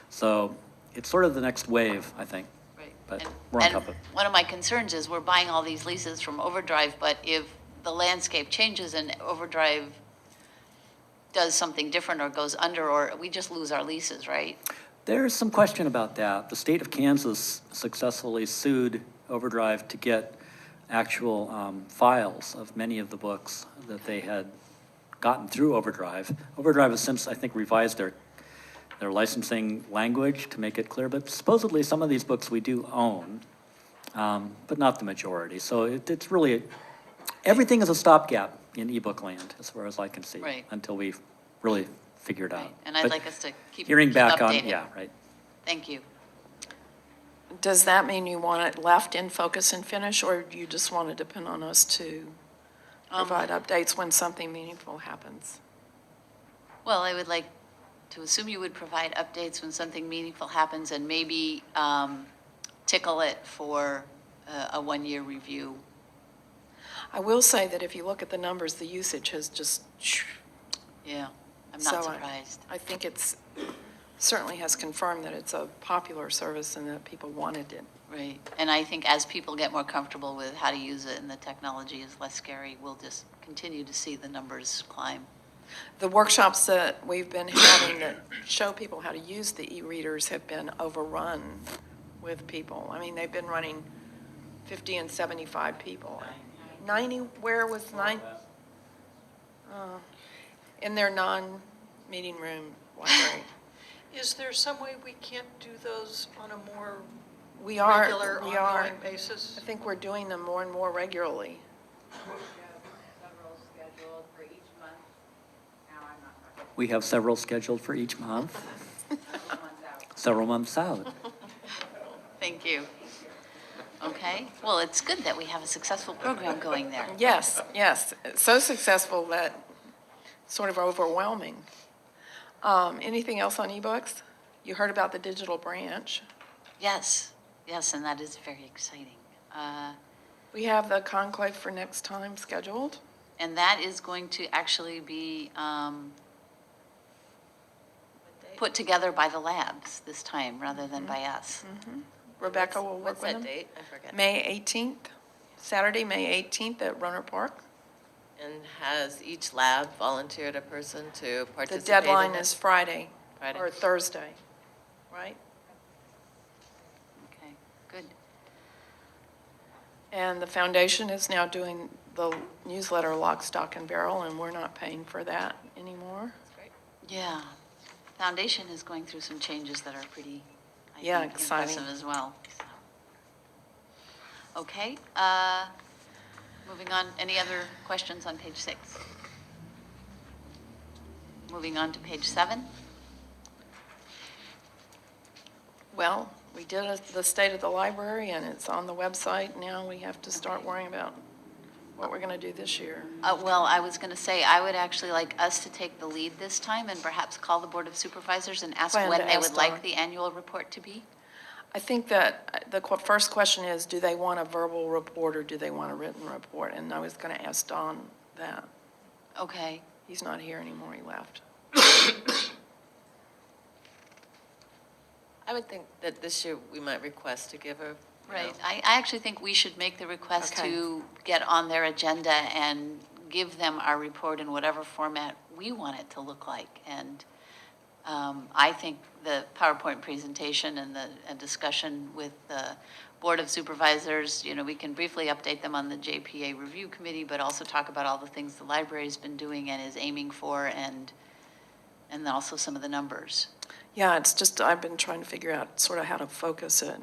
So it's sort of the next wave, I think. Right. but And- we're on and top of it. one of my concerns is we're buying all these leases from Overdrive, but if the landscape changes and Overdrive does something different or goes under, or we just lose our leases, right? There's some question about that. The state of Kansas successfully sued Overdrive to get actual files of many of the books that they had gotten through Overdrive. Overdrive has since, I think, revised their licensing language to make it clear, but supposedly some of these books we do own, but not the majority. So it's really, everything is a stopgap in ebook land, as far as I can see, Right. until we really figure it out. Right. And I'd But like us to keep hearing back on, updated. yeah, right. Thank you. Does that mean you want it left in focus and finish, or do you just want to depend on us to provide updates when something meaningful happens? Well, I would like to assume you would provide updates when something meaningful happens and maybe tickle it for a one-year review. I will say that if you look at the numbers, the usage has just, Yeah, I'm So not surprised. I think it's, certainly has confirmed that it's a popular service and that people wanted it. Right. And I think as people get more comfortable with how to use it and the technology is less scary, we'll just continue to see the numbers climb. The workshops that we've been having that show people how to use the e-readers have been overrun with people. I mean, they've been running 50 and 75 people. 90, where was 9? In their non-meeting room library. Is there some way we can't do those on a more We are, regular, we are. ongoing basis? I think we're doing them more and more regularly. Several scheduled for each month. Now I'm not talking We have several scheduled for each month, several months out. several months out. Thank you. Okay. Well, it's good that we have a successful program going there. Yes, yes. So successful that sort of overwhelming. Anything else on ebooks? You heard about the digital branch. Yes. Yes, and that is very exciting. We have the conclave for next time scheduled. And that is going to actually be put together by the labs this time rather than by us. Rebecca will work What's with that them. date? I forget. May 18th, Saturday, May 18th at Runner Park. And has each lab volunteered a person to The participate deadline in it? is Friday Friday. or Thursday, right? Okay, good. And the foundation is now doing the newsletter Lock, Stock, and Barrel, and we're not paying for that anymore. Yeah. Foundation is going through some changes that are pretty, I Yeah, think, exciting. impressive as well. Okay, moving on, any other questions on page 6? Moving on to page 7? Well, we did the state of the library, and it's on the website. Now we have to start worrying about what we're going to do this year. Well, I was going to say, I would actually like us to take the lead this time and perhaps call the Board of Supervisors and ask Plan when to they ask would like Dawn. the annual report to be. I think that the first question is, do they want a verbal report or do they want a written report? And I was going to ask Don that. Okay. He's not here anymore, he left. I would think that this year we might request to give her. Right. I actually think we should make the request Okay. to get on their agenda and give them our report in whatever format we want it to look like. And I think the PowerPoint presentation and the discussion with the Board of Supervisors, you know, we can briefly update them on the JPA Review Committee, but also talk about all the things the library's been doing and is aiming for, and also some of the numbers. Yeah, it's just, I've been trying to figure out sort of how to focus it.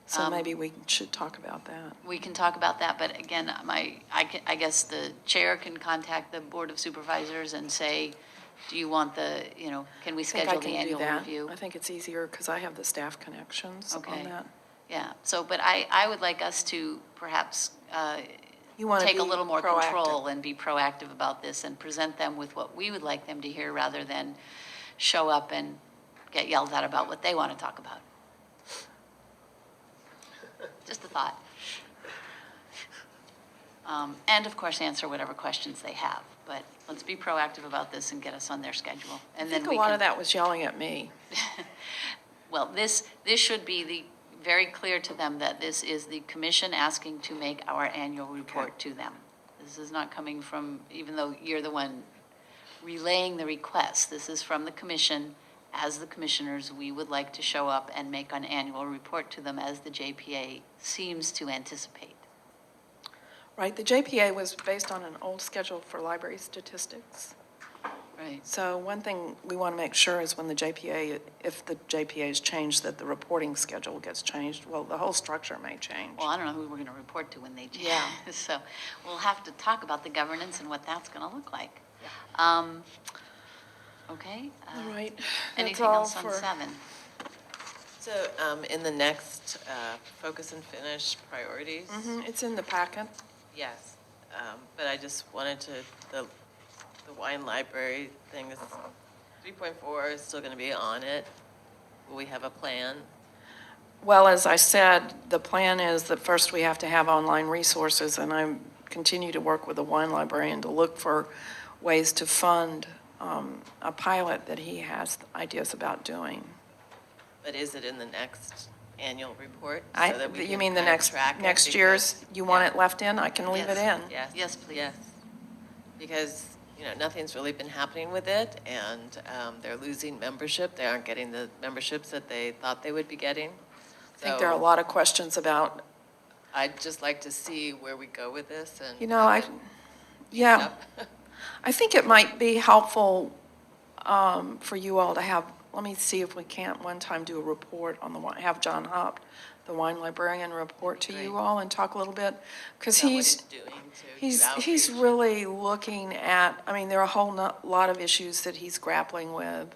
So maybe we should talk about that. We can talk about that, but again, I guess the chair can contact the Board of Supervisors and say, do you want can we I think I schedule the can do annual that. review? I think it's easier because I have the staff connections on Okay. that. Yeah, so, but I would like us to perhaps You want to take a be little more proactive. control and be proactive about this and present them with what we would like them to hear rather than show up and get yelled at about what they want to talk about. Just a thought. And of course, answer whatever questions they have. But let's be proactive about this and get us on their schedule. I And think then a we lot can, of that was yelling at me. well, this should be very clear to them that this is the commission asking to make our annual report to them. This is not coming from, even though you're the one relaying the request, this is from the commission. As the commissioners, we would like to show up and make an annual report to them as the JPA seems to anticipate. Right, the JPA was based on an old schedule for library statistics. Right. So one thing we want to make sure is when the JPA, if the JPA is changed, that the reporting schedule gets changed. Well, the whole structure may change. Well, I don't know who we're going to report to when they change. Yeah. So we'll have to talk about the governance and what that's going to look like. Okay. All right. That's Anything all else on for- 7? So in the next focus and finish priorities, It's in the packet. yes, but I just wanted to, the wine library thing is, 3.4 is still going to be on it. Will we have a plan? Well, as I said, the plan is that first we have to have online resources, and I continue to work with the wine librarian to look for ways to fund a pilot that he has ideas about doing. But is it in the next annual report? So that we You can mean the kind of track it? next year's, Because- you want yeah. it left in? I can leave it in. Yes. Yes, please. Yes. Because, nothing's really been happening with it, and they're losing membership. They aren't getting the memberships that they thought they would be getting. I think there are a lot of questions about, I'd just like to see where we go with this and. yeah. I think it might be helpful for you all to have, let me see if we can't one time do a report on have John Hopp, the wine librarian, report to you Great. all and talk a little bit. Because Is that what he's doing to He's outreach? really looking at, there are a whole lot of issues that he's grappling with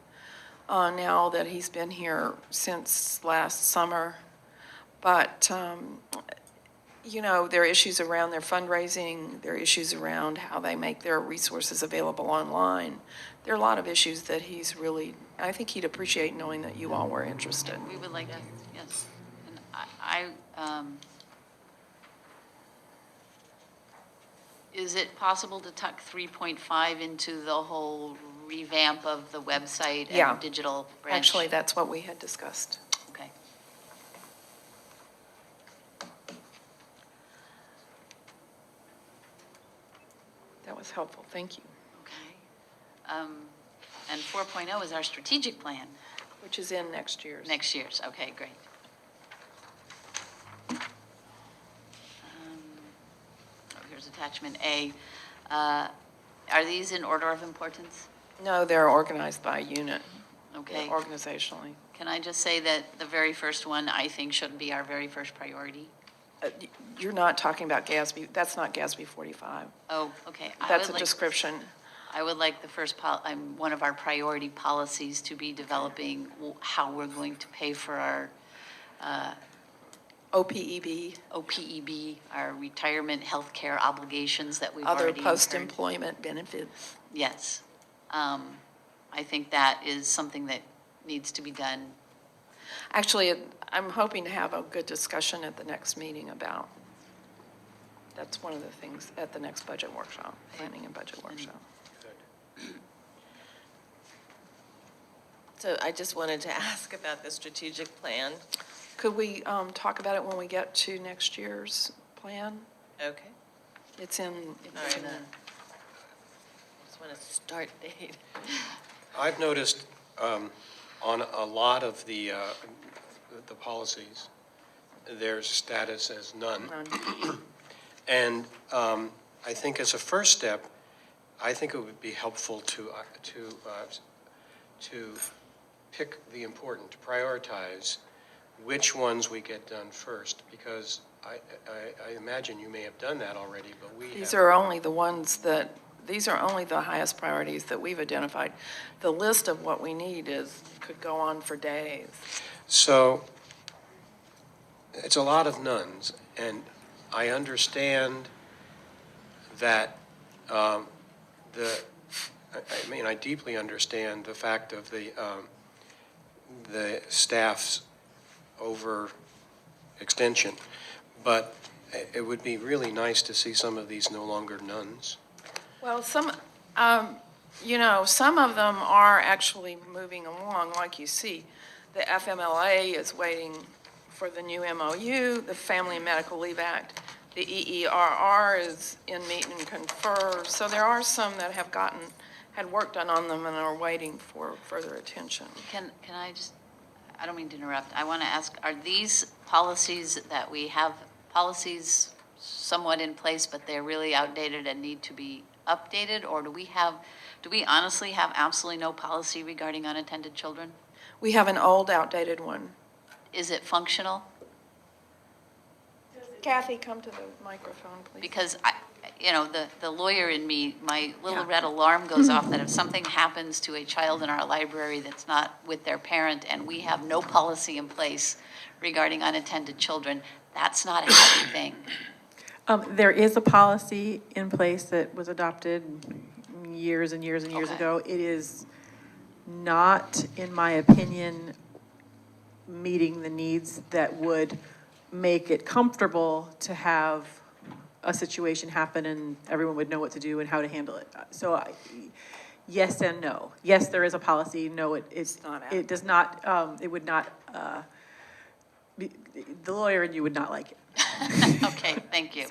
now that he's been here since last summer. But, there are issues around their fundraising, there are issues around how they make their resources available online. There are a lot of issues that he's really, I think he'd appreciate knowing that you all were interested. We would like to, yes. And is it possible to tuck 3.5 into the whole revamp of the website Yeah. and digital branch? Actually, that's what we had discussed. Okay. That was helpful, thank you. Okay. And 4.0 is our strategic plan. Which is in next year's. Next year's, okay, great. Here's attachment A. Are these in order of importance? No, they're organized by unit, Okay. organizationally. Can I just say that the very first one, I think, should be our very first priority? You're not talking about GASB, that's not GASB 45. Oh, okay. That's a description. I would like the first, one of our priority policies to be developing how we're going to pay for our OPEB, OPEB, our retirement health care obligations that we've other already incurred. post-employment benefits. Yes. I think that is something that needs to be done. Actually, I'm hoping to have a good discussion at the next meeting about, that's one of the things at the next budget workshop, planning and budget workshop. So I just wanted to ask about the strategic plan. Could we talk about it when we get to next year's plan? Okay. It's in, All right. Just want a start date. I've noticed on a lot of the policies, there's status as none. And I think as a first step, I think it would be helpful to pick the important, to prioritize which ones we get done first, because I imagine you may have done that already, but we these haven't. are only the ones that, these are only the highest priorities that we've identified. The list of what we need could go on for days. So it's a lot of nones, and I understand that I deeply understand the fact of the staff's overextension, but it would be really nice to see some of these no longer nones. Well, some of them are actually moving along, like you see. The FMLA is waiting for the new MOU, the Family and Medical Leave Act. The EERR is in meet and confer. So there are some that have had work done on them and are waiting for further attention. Can I just, I don't mean to interrupt. I want to ask, are these policies that we have, policies somewhat in place, but they're really outdated and need to be updated? Or do we honestly have absolutely no policy regarding unattended children? We have an old, outdated one. Is it functional? Kathy, come to the microphone, please. Because the lawyer in me, my little Yeah. red alarm goes off that if something happens to a child in our library that's not with their parent and we have no policy in place regarding unattended children, that's not a happy thing. There is a policy in place that was adopted years and years and years Okay. ago. It is not, in my opinion, meeting the needs that would make it comfortable to have a situation happen and everyone would know what to do and how to handle it. So yes and no. Yes, there is a policy. No, it does not, it would not, the lawyer and you would not like it. Okay, thank you.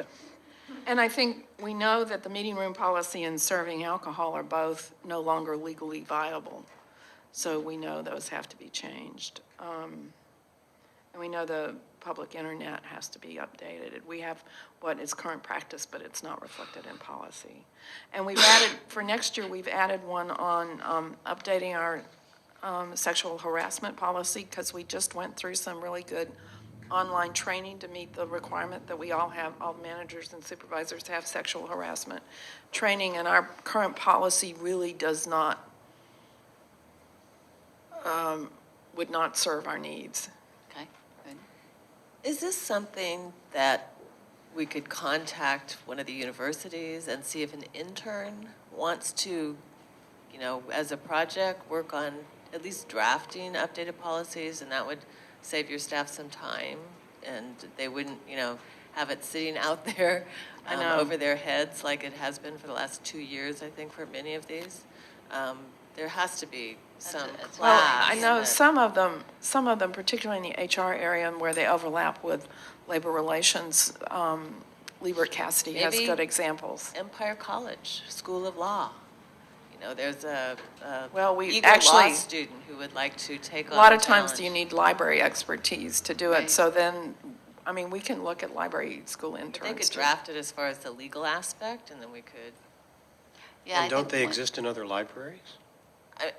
And I think we know that the meeting room policy and serving alcohol are both no longer legally viable. So we know those have to be changed. And we know the public internet has to be updated. We have what is current practice, but it's not reflected in policy. And we've added, for next year, we've added one on updating our sexual harassment policy, because we just went through some really good online training to meet the requirement that we all have, all managers and supervisors have sexual harassment training, and our current policy really does not, would not serve our needs. Okay, good. Is this something that we could contact one of the universities and see if an intern wants to, as a project, work on at least drafting updated policies, and that would save your staff some time, and they wouldn't, have it sitting out there over their heads like it has been for the last 2 years, I think, for many of these. There has to be some class. Well, I know some of them, particularly in the HR area and where they overlap with labor relations, Liebert Cassidy has Maybe good examples. Empire College, School of Law. There's a we eager actually, law student who would like to take on a lot of the times challenge. you need library expertise to do Right. it. So then, we can look at library school interns. They could too. draft it as far as the legal aspect, and then we could. Yeah, And don't they exist in other libraries?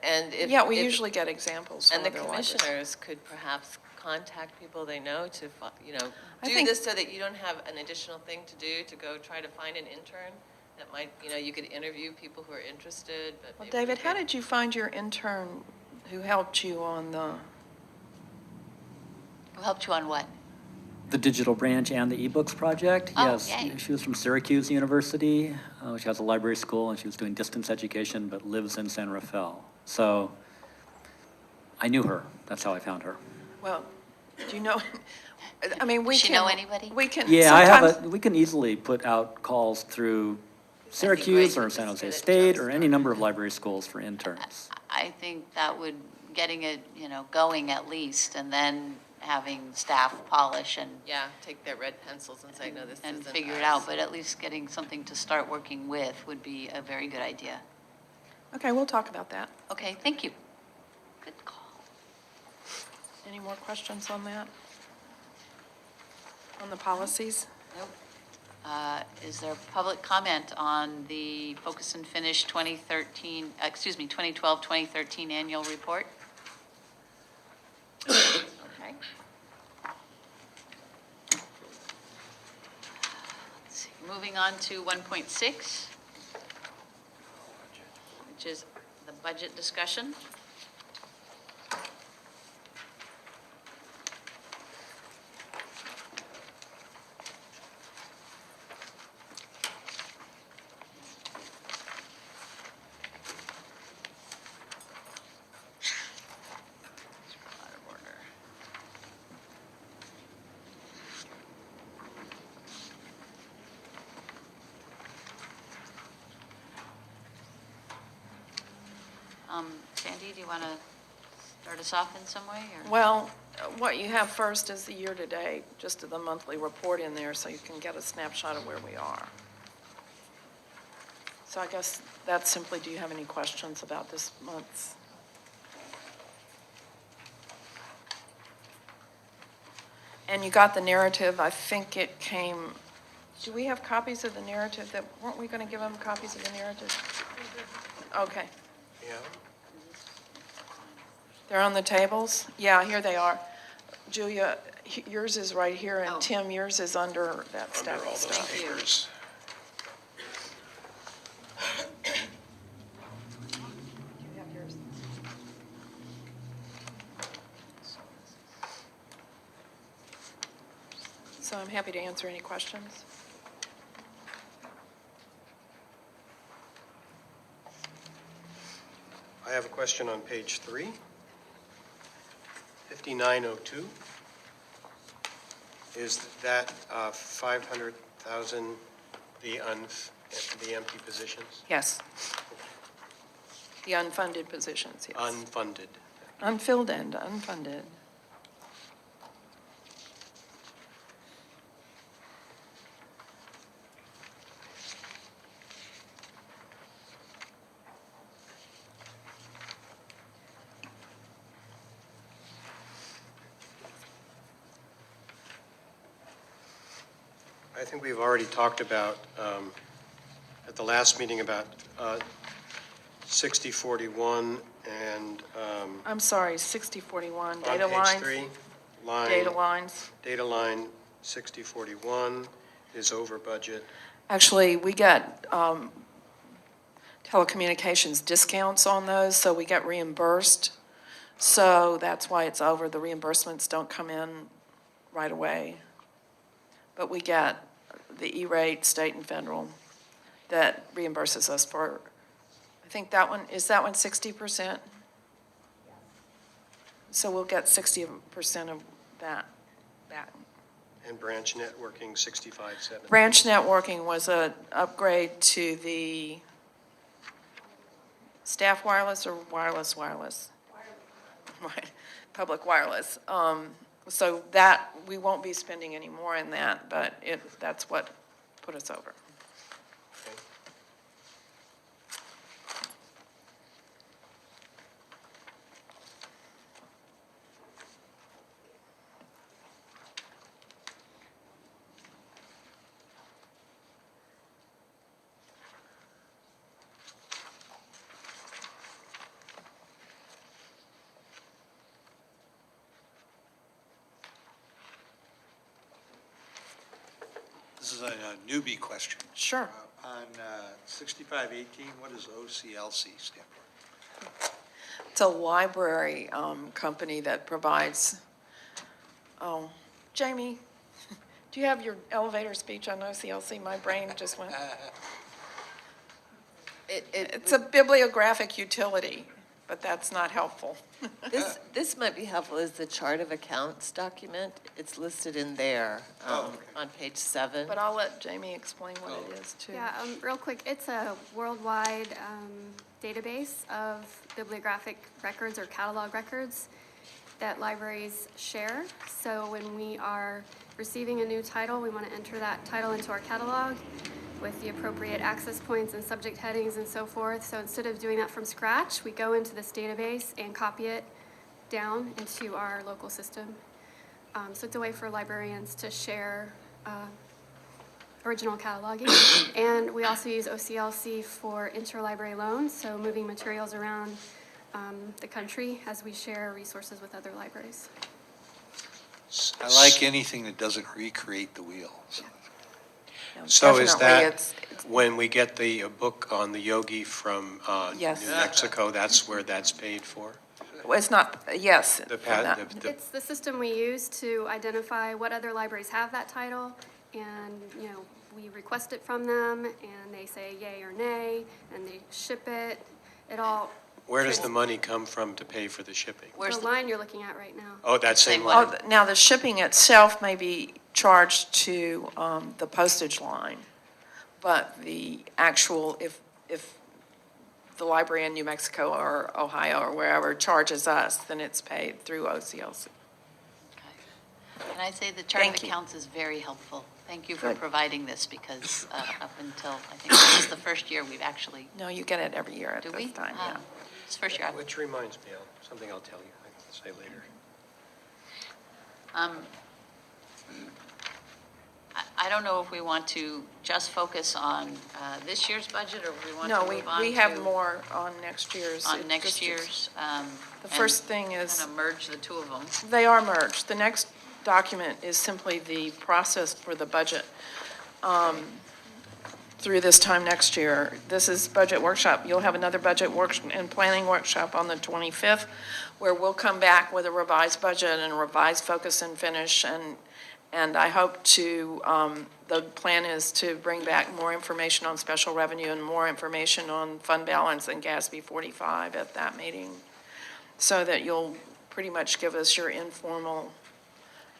And if Yeah, we if- usually get examples from And the other libraries. commissioners could perhaps contact people they know to, I do think- this so that you don't have an additional thing to do to go try to find an intern. That might, you could interview people who are interested, but Well, maybe David, we how could- did you find your intern who helped you on the? Who helped you on what? The digital branch and the ebooks project. Oh, Yes, yay. she was from Syracuse University. She has a library school, and she was doing distance education, but lives in San Rafael. So I knew her. That's how I found her. Well, do you know? We Does she can. know anybody? We can. Yeah, I sometimes- have we can easily put out calls through great Syracuse to or just San Jose get it State or any jump-started. number of library schools for interns. I think that would, getting it, going at least, and then having staff polish and take their red pencils and say, no, this and isn't figure it us." out, but at least getting something to start working with would be a very good idea. Okay, we'll talk about that. Okay, thank you. Good call. Any more questions on that? On the policies? Nope. Is there public comment on the Focus and Finish 2012-2013 annual report? Okay. Let's see, moving on to 1.6, which is the budget discussion. Out of order. Sandy, do you want to start us off in some way, or? Well, what you have first is the year-to-date, just the monthly report in there, so you can get a snapshot of where we are. So I guess that's simply, do you have any questions about this month's? And you got the narrative, I think it came, do we have copies of the narrative that, weren't we going to give them copies of the narrative? Okay. Yeah. They're on the tables? Yeah, here they are. Julia, yours is right here, and Tim, yours is under that stack Under all of those stuff. papers. You have yours. So I'm happy to answer any questions. I have a question on page 3, 5902. Is that 500,000 the empty positions? Yes. The unfunded positions, yes. Unfunded. Unfilled and unfunded. I think we've already talked about, at the last meeting, about 6041 and I'm sorry, 6041, on data page lines. 3, line. Data lines. Data line 6041 is over budget. Actually, we get telecommunications discounts on those, so we get reimbursed. So that's why it's over. The reimbursements don't come in right away. But we get the E-rate, state and federal, that reimburses us for, I think that one, is that one 60%? So we'll get 60% of that back. And branch networking 6570. Branch networking was an upgrade to the staff wireless or wireless? Wireless. Public wireless. So that, we won't be spending any more in that, but that's what put us over. Okay. This is a newbie question. Sure. On 6518, what does OCLC stand for? It's a library company that provides, Jamie, do you have your elevator speech on OCLC? My brain just went. It's a bibliographic utility, but that's not helpful. This might be helpful, is the chart of accounts document. It's listed in there on page 7. But I'll let Jamie explain what it is, too. Yeah, real quick, it's a worldwide database of bibliographic records or catalog records that libraries share. So when we are receiving a new title, we want to enter that title into our catalog with the appropriate access points and subject headings and so forth. So instead of doing that from scratch, we go into this database and copy it down into our local system. So it's a way for librarians to share original cataloging. And we also use OCLC for interlibrary loans, so moving materials around the country as we share resources with other libraries. I like anything that doesn't recreate the wheel. So is Definitely, that when we get the book on the yogi from Yes. New Mexico, that's where that's paid for? Well, it's not, yes. It's the system we use to identify what other libraries have that title, and, you know, we request it from them, and they say yay or nay, and they ship it. It all. Where does the money come from to pay for the shipping? Where's the line you're looking at right now? Oh, that same line. Oh, now, the shipping itself may be charged to the postage line, but the actual, if the library in New Mexico or Ohio or wherever charges us, then it's paid through OCLC. And I say the chart of Thank you. accounts is very helpful. Thank you for Good. providing this, because up until, I think this is the first year we've actually, No, you get it every year at do this we? time, yeah. It's the first year. Which reminds me, something I'll tell you, I can say later. I don't know if we want to just focus on this year's budget, or if we want to No, move on we have to- more on next year's. On It next just- year's. The first thing is. Kind of merge the two of them. They are merged. The next document is simply the process for the budget through this time next year. This is budget workshop. You'll have another budget and planning workshop on the 25th, where we'll come back with a revised budget and a revised focus and finish. And I hope to, the plan is to bring back more information on special revenue and more information on fund balance and GASB 45 at that meeting, so that you'll pretty much give us your informal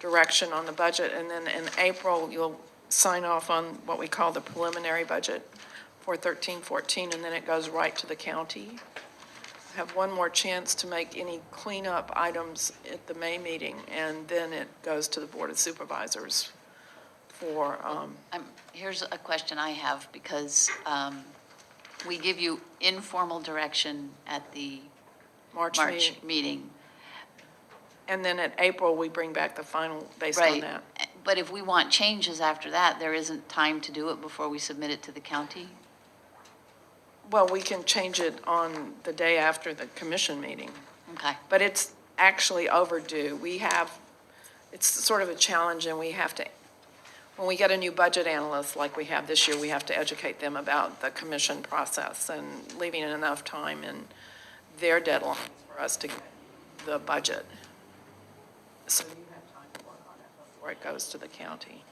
direction on the budget. And then in April, you'll sign off on what we call the preliminary budget for 13-14, and then it goes right to the county. Have one more chance to make any cleanup items at the May meeting, and then it goes to the Board of Supervisors for, Here's a question I have, because we give you informal direction at the March March meeting. meeting. And then at April, we bring back the final based on Right. that. But if we want changes after that, there isn't time to do it before we submit it to the county? Well, we can change it on the day after the commission meeting. Okay. But it's actually overdue. It's sort of a challenge, and we have to, when we get a new budget analyst like we have this year, we have to educate them about the commission process and leaving enough time in their deadline for us to get the budget. So you have time to work on it before it goes to the county.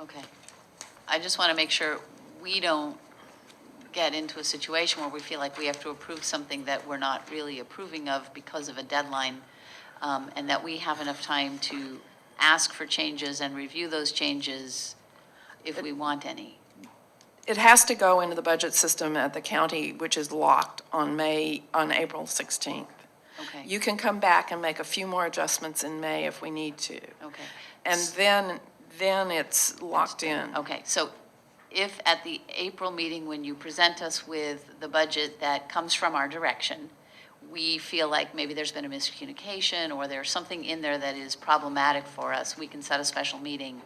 Okay. I just want to make sure we don't get into a situation where we feel like we have to approve something that we're not really approving of because of a deadline, and that we have enough time to ask for changes and review those changes if we want any. It has to go into the budget system at the county, which is locked on April 16th. Okay. You can come back and make a few more adjustments in May if we need to. Okay. And then it's locked in. Okay, so if at the April meeting, when you present us with the budget that comes from our direction, we feel like maybe there's been a miscommunication or there's something in there that is problematic for us, we can set a special meeting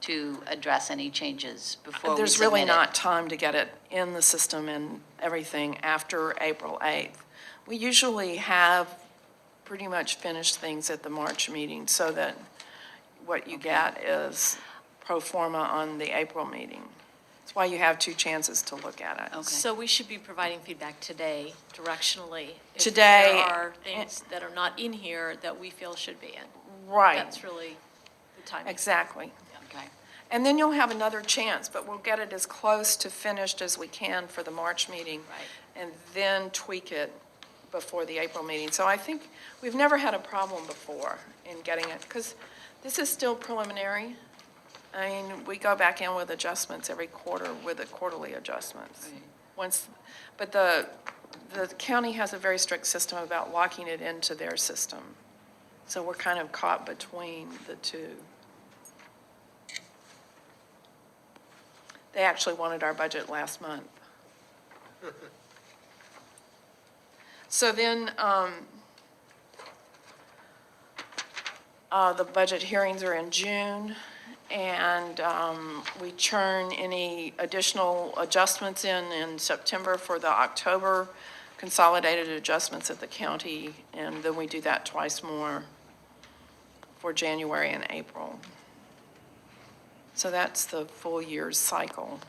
to address any changes before we There's submit really it. not time to get it in the system and everything after April 8th. We usually have pretty much finished things at the March meeting, so that what you get is pro forma on the April meeting. That's why you have two chances to look at it. Okay. So we should be providing feedback today, directionally. Today, If there are things that are not in here that we feel should be in. Right. That's really the timing. Exactly. Okay. And then you'll have another chance, but we'll get it as close to finished as we can for the March meeting. Right. And then tweak it before the April meeting. So I think we've never had a problem before in getting it, because this is still preliminary. I mean, we go back in with adjustments every quarter with the quarterly adjustments. Right. But the county has a very strict system about locking it into their system. So we're kind of caught between the two. They actually wanted our budget last month. So then, the budget hearings are in June, and we churn any additional adjustments in September for the October consolidated adjustments at the county, and then we do that twice more for January and April. So that's the full year's cycle.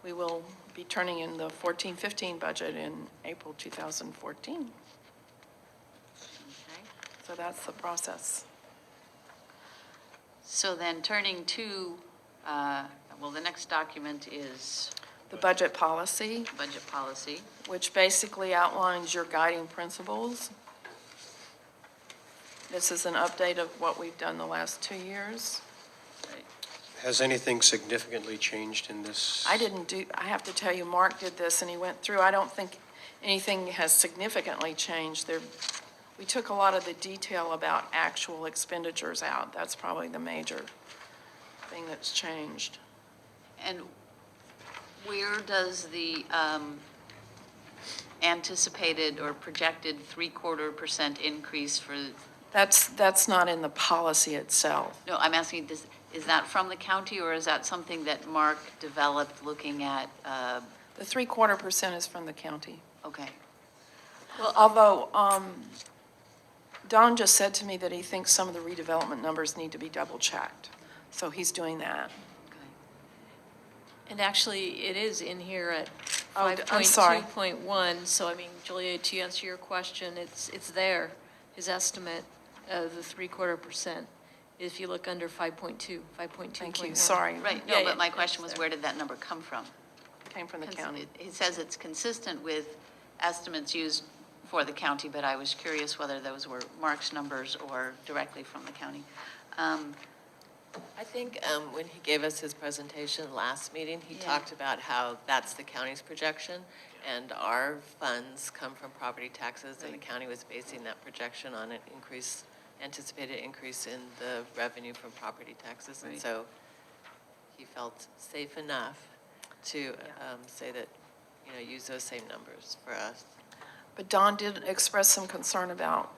We will be turning in the 14-15 budget in April 2014. Okay. So that's the process. So then turning to, well, the next document is The budget policy, budget policy. which basically outlines your guiding principles. This is an update of what we've done the last 2 years. Has anything significantly changed in this? I have to tell you, Mark did this and he went through. I don't think anything has significantly changed. We took a lot of the detail about actual expenditures out. That's probably the major thing that's changed. And where does the anticipated or projected 0.75% increase for, That's not in the policy itself. no, I'm asking, is that from the county, or is that something that Mark developed looking at, The 0.75% is from the county. okay. Well, although Don just said to me that he thinks some of the redevelopment numbers need to be double-checked. So he's doing that. And actually, it is in here at Oh, I'm sorry. 5.2.1, so I mean, Julia, to answer your question, it's there, his estimate of the 0.75%. If you look under 5.2, 5.2.1. Thank you, sorry. Right, Yeah, no, but my it's question was, there. where did that number come from? Came from the county. He says it's consistent with estimates used for the county, but I was curious whether those were Mark's numbers or directly from the county. I think when he gave us his presentation last meeting, he talked about how that's the county's projection, and our funds come from property taxes, and the county was basing that projection on an anticipated increase in the revenue from property taxes. And so he felt safe enough to say that, use those same numbers for us. But Don did express some concern about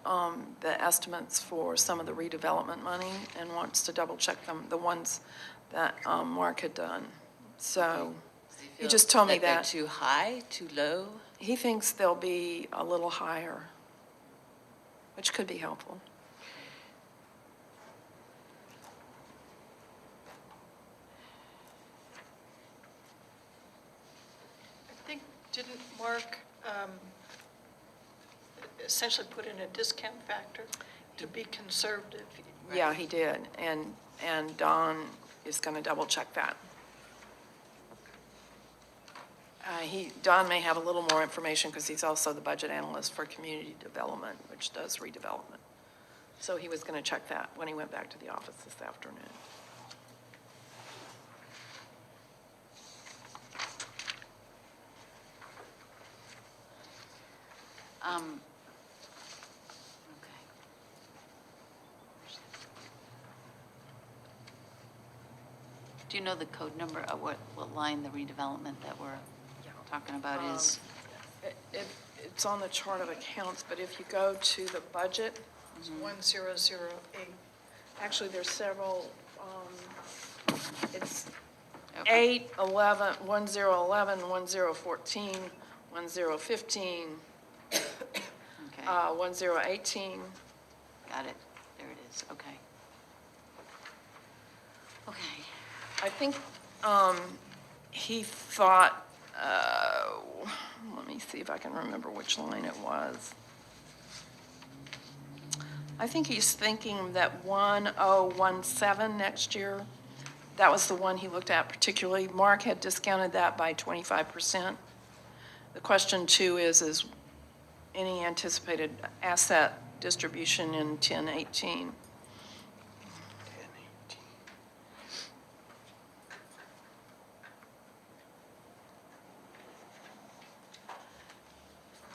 the estimates for some of the redevelopment money and wants to double-check them, the ones that Mark had done. So he just told me that. They're too high, too low? He thinks they'll be a little higher, which could be helpful. I think, didn't Mark essentially put in a discount factor to be conservative? Yeah, he did. And Don is going to double-check that. Don may have a little more information because he's also the budget analyst for community development, which does redevelopment. So he was going to check that when he went back to the office this afternoon. Do you know the code number of what line the redevelopment that we're talking about is? It's on the chart of accounts, but if you go to the budget, It's 1008. actually there's several, it's 8, 11, 1011, 1014, 1015, Okay, 1018. got it. There it is, okay. Okay. I think he thought, let me see if I can remember which line it was. I think he's thinking that 1017 next year, that was the one he looked at particularly. Mark had discounted that by 25%. The question too is any anticipated asset distribution in 1018?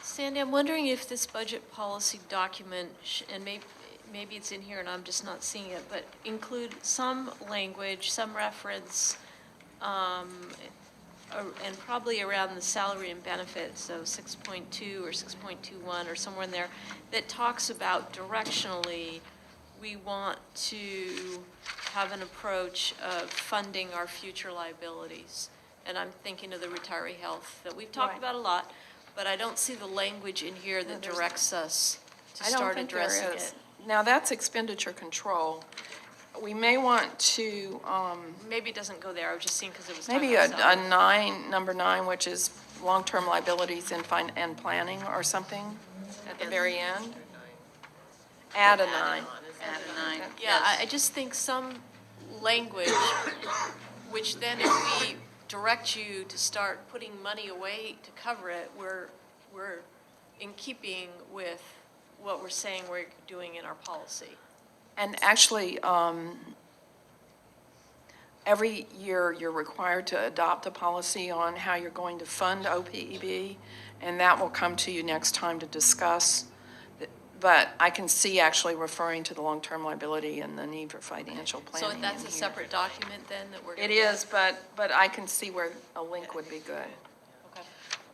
Sandy, I'm wondering if this budget policy document, and maybe it's in here and I'm just not seeing it, but include some language, some reference, and probably around the salary and benefits, so 6.2 or 6.21 or somewhere in there, that talks about directionally, we want to have an approach of funding our future liabilities. And I'm thinking of the retiree health that we've talked about a lot, but I don't see the language in here that directs us to start addressing it. Now, that's expenditure control. We may want to, Maybe it doesn't go there, I was just seeing because it was maybe talking a about salary. number 9, which is long-term liabilities and planning or something at the very end. Add a 9. Add a 9. Yeah, I just think some language, which then if we direct you to start putting money away to cover it, we're in keeping with what we're saying we're doing in our policy. And actually, every year you're required to adopt a policy on how you're going to fund OPEB, and that will come to you next time to discuss. But I can see actually referring to the long-term liability and the need for financial So planning that's in a here. separate document then that we're going It to is, but I can see where a link would be good. Okay,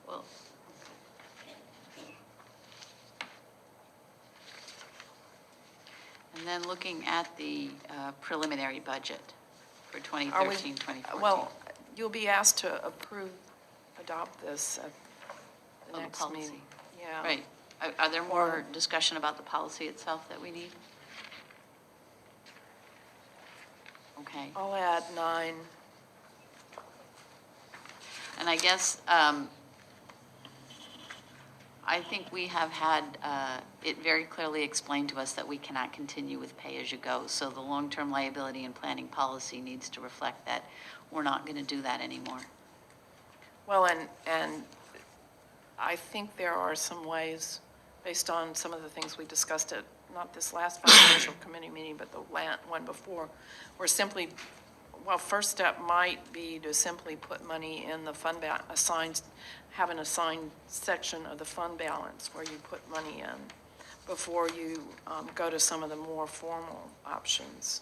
well, And then looking at the preliminary budget for Are we- 2013, 2014. Well, you'll be asked to adopt this at the Oh, the next policy. meeting. Yeah. Right. Are there more discussion about the policy itself that we need? Okay. I'll add 9. And I guess, I think we have had it very clearly explained to us that we cannot continue with pay-as-you-go. So the long-term liability and planning policy needs to reflect that we're not going to do that anymore. Well, and I think there are some ways, based on some of the things we discussed at, not this last financial committee meeting, but the one before, where simply, well, first step might be to simply put money in the fund have an assigned section of the fund balance where you put money in before you go to some of the more formal options.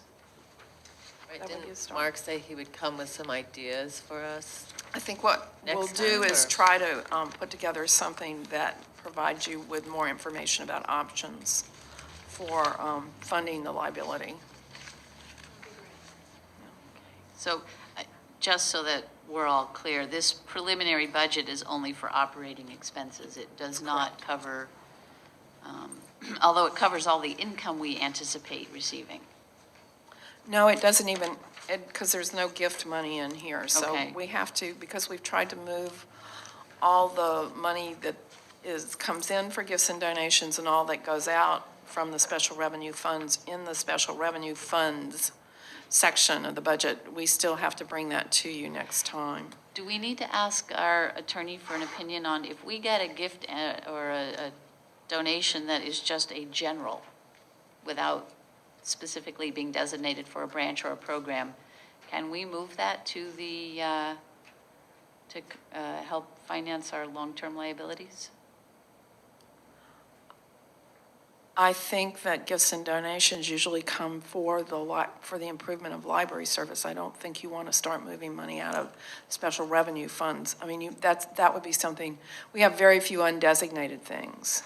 Right, That would be a didn't start. Mark say he would come with some ideas for us? I think what we'll Next do time, is or- try to put together something that provides you with more information about options for funding the liability. So just so that we're all clear, this preliminary budget is only for operating expenses. It does not cover, although it covers all the income we anticipate receiving. No, it doesn't even, because there's no gift money in here. So Okay. we have to, because we've tried to move all the money that comes in for gifts and donations and all that goes out from the special revenue funds in the special revenue funds section of the budget, we still have to bring that to you next time. Do we need to ask our attorney for an opinion on if we get a gift or a donation that is just a general without specifically being designated for a branch or a program, can we move that to the, to help finance our long-term liabilities? I think that gifts and donations usually come for the improvement of library service. I don't think you want to start moving money out of special revenue funds. I mean, that would be something, we have very few undesignated things.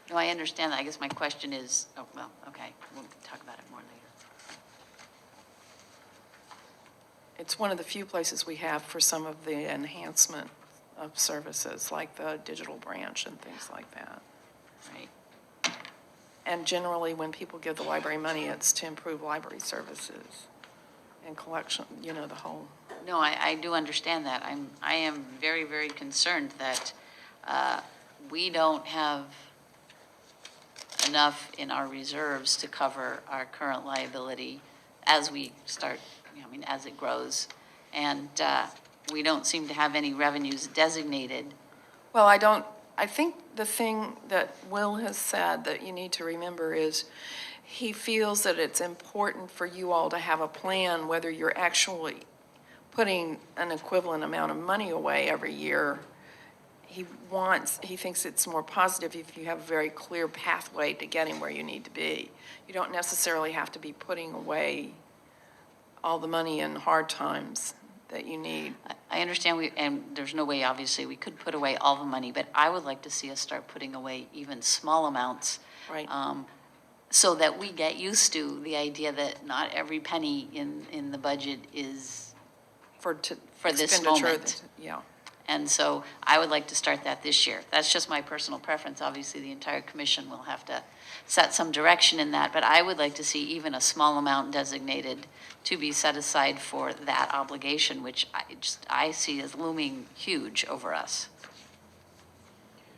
No, I understand that. I guess my question is, oh, well, okay, we'll talk about it more later. It's one of the few places we have for some of the enhancement of services, like the digital branch and things like that. Right. And generally, when people give the library money, it's to improve library services and collection, the whole. No, I do understand that. I am very, very concerned that we don't have enough in our reserves to cover our current liability as we start, as it grows. And we don't seem to have any revenues designated. Well, I think the thing that Will has said that you need to remember is he feels that it's important for you all to have a plan, whether you're actually putting an equivalent amount of money away every year. He thinks it's more positive if you have a very clear pathway to getting where you need to be. You don't necessarily have to be putting away all the money in hard times that you need. I understand and there's no way, obviously, we could put away all the money, but I would like to see us start putting away even small amounts. Right. So that we get used to the idea that not every penny in the budget is for this expenditure moment. Yeah. And so I would like to start that this year. That's just my personal preference. Obviously, the entire commission will have to set some direction in that, but I would like to see even a small amount designated to be set aside for that obligation, which I see as looming huge over us.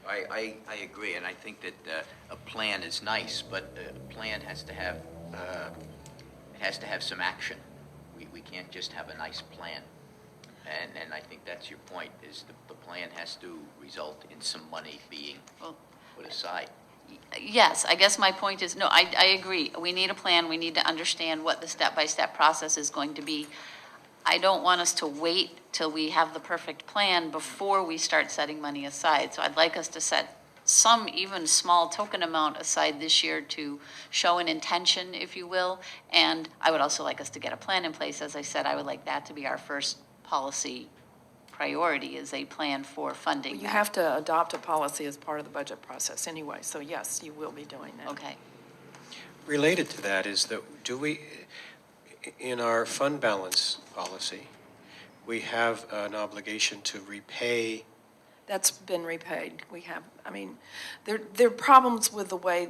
I agree, and I think that a plan is nice, but a plan has to have, some action. We can't just have a nice plan. And I think that's your point, is the plan has to result in some money being put aside. Yes, I guess my point is, no, I agree. We need a plan. We need to understand what the step-by-step process is going to be. I don't want us to wait till we have the perfect plan before we start setting money aside. So I'd like us to set some even small token amount aside this year to show an intention, if you will. And I would also like us to get a plan in place. As I said, I would like that to be our first policy priority, is a plan for funding You that. have to adopt a policy as part of the budget process anyway, so yes, you will be doing that. Okay. Related to that is that do we, in our fund balance policy, we have an obligation to repay. That's been repaid. We have, I mean, there are problems with the way,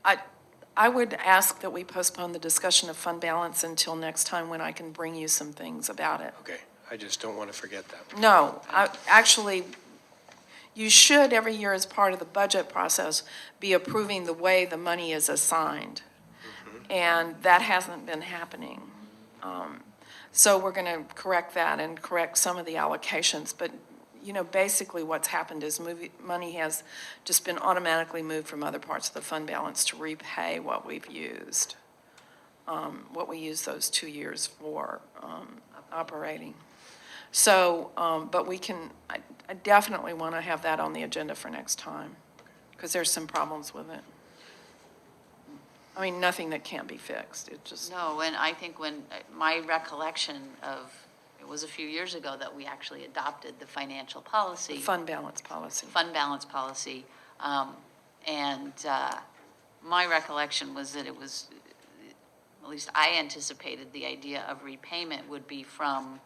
I would ask that we postpone the discussion of fund balance until next time when I can bring you some things about it. Okay, I just don't want to forget that. No, actually, you should every year as part of the budget process be approving the way the money is assigned. And that hasn't been happening. So we're going to correct that and correct some of the allocations. But, you know, basically what's happened is money has just been automatically moved from other parts of the fund balance to repay what we've used, what we used those 2 years for operating. So, but we can, I definitely want to have that on the agenda for next time because there's some problems with it. I mean, nothing that can't be fixed. It just. No, and I think when, my recollection of, it was a few years ago that we actually adopted the financial policy. Fund balance policy. Fund balance policy. And my recollection was that it was, at least I anticipated the idea of repayment would be from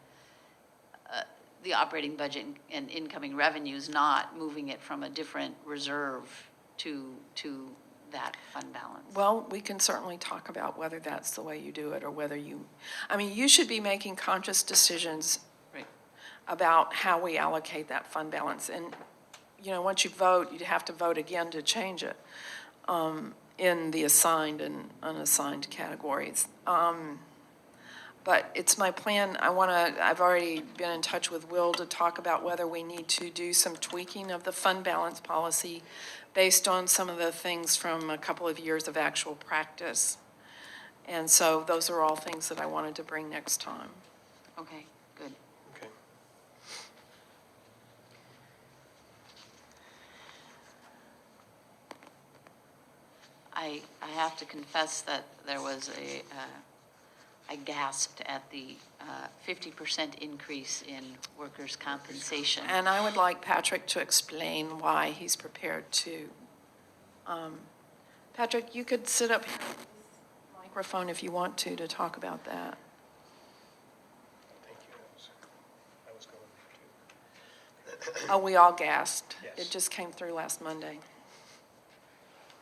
the operating budget and incoming revenues, not moving it from a different reserve to that fund balance. Well, we can certainly talk about whether that's the way you do it or whether you, I mean, you should be making conscious decisions Right. about how we allocate that fund balance. And, you know, once you vote, you'd have to vote again to change it in the assigned and unassigned categories. But it's my plan, I've already been in touch with Will to talk about whether we need to do some tweaking of the fund balance policy based on some of the things from a couple of years of actual practice. And so those are all things that I wanted to bring next time. Okay, good. Okay. I have to confess that there was I gasped at the 50% increase in workers' compensation. And I would like Patrick to explain why he's prepared to. Patrick, you could sit up here with the microphone if you want to talk about that. Thank you. I was going to. Oh, we all gasped. Yes. It just came through last Monday.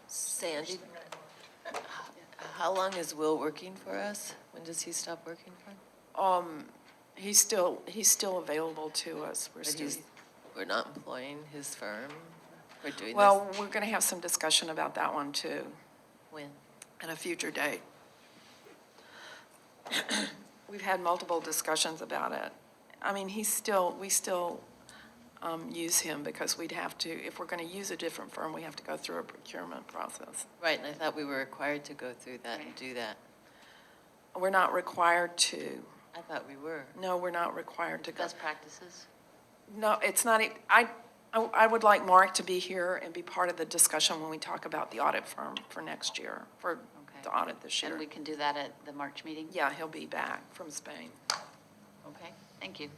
Sandy, how long is Will working for us? When does he stop working for us? He's still available to us. We're not employing his firm. We're doing Well, we're going to have some discussion about that one too. this. When? At a future date. We've had multiple discussions about it. I mean, we still use him because we'd have to, if we're going to use a different firm, we have to go through a procurement process. Right, and I thought we were required to go through that and do that. We're not required to. I thought we were. No, we're not required to go. Best practices? No, it's not. I would like Mark to be here and be part of the discussion when we talk about the audit firm for next year, for the audit this year. And we can do that at the March meeting? Yeah, he'll be back from Spain. Okay, thank you.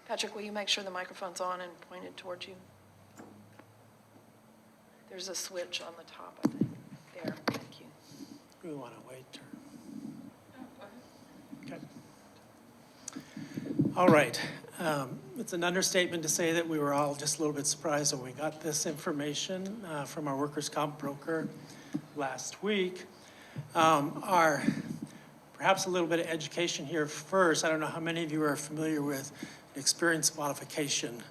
Patrick, will you make sure the microphone's on and pointed towards you? There's a switch on the top, I think. There, thank you. We want to wait. Okay. All right. It's an understatement to say that we were all just a little bit surprised when we got this information from our workers' comp broker last week. Perhaps a little bit of education here first. I don't know how many of you are familiar with experience modification,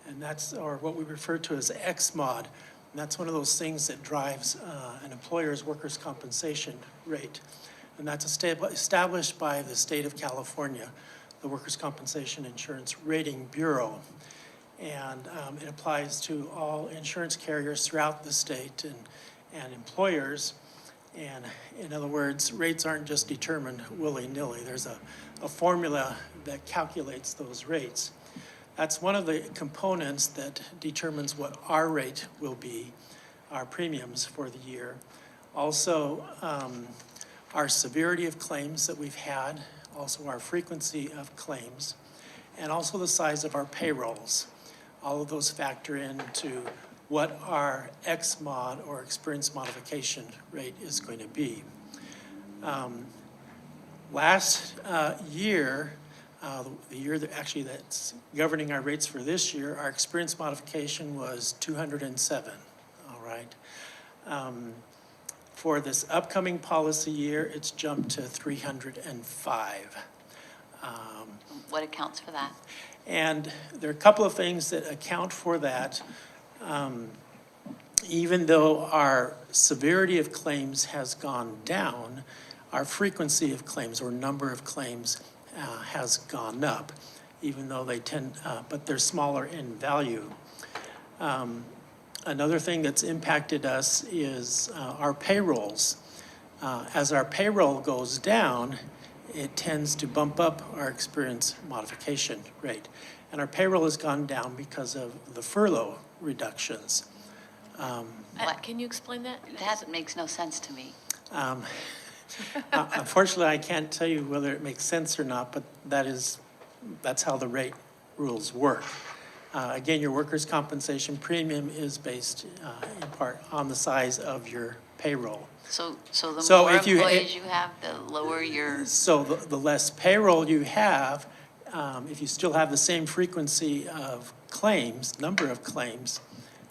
and that's, or what we refer to as XMOD. And that's one of those things that drives an employer's workers' compensation rate. And that's established by the state of California, the Workers' Compensation Insurance Rating Bureau. And it applies to all insurance carriers throughout the state and employers. And in other words, rates aren't just determined willy-nilly. There's a formula that calculates those rates. That's one of the components that determines what our rate will be, our premiums for the year. Also, our severity of claims that we've had, also our frequency of claims, and also the size of our payrolls. All of those factor into what our X-mod or experience modification rate is going to be. Last year, the year that actually that's governing our rates for this year, our experience modification was 207, all right? For this upcoming policy year, it's jumped to 305. What accounts for that? And there are a couple of things that account for that. Even though our severity of claims has gone down, our frequency of claims or number of claims has gone up, even though they tend, but they're smaller in value. Another thing that's impacted us is our payrolls. As our payroll goes down, it tends to bump up our experience modification rate. And our payroll has gone down because of the furlough reductions. Can you explain that? That makes no sense to me. Unfortunately, I can't tell you whether it makes sense or not, but that's how the rate rules work. Again, your workers' compensation premium is based in part on the size of your payroll. So the So more if you- employees you have, the lower your... So the less payroll you have, if you still have the same frequency of claims, number of claims,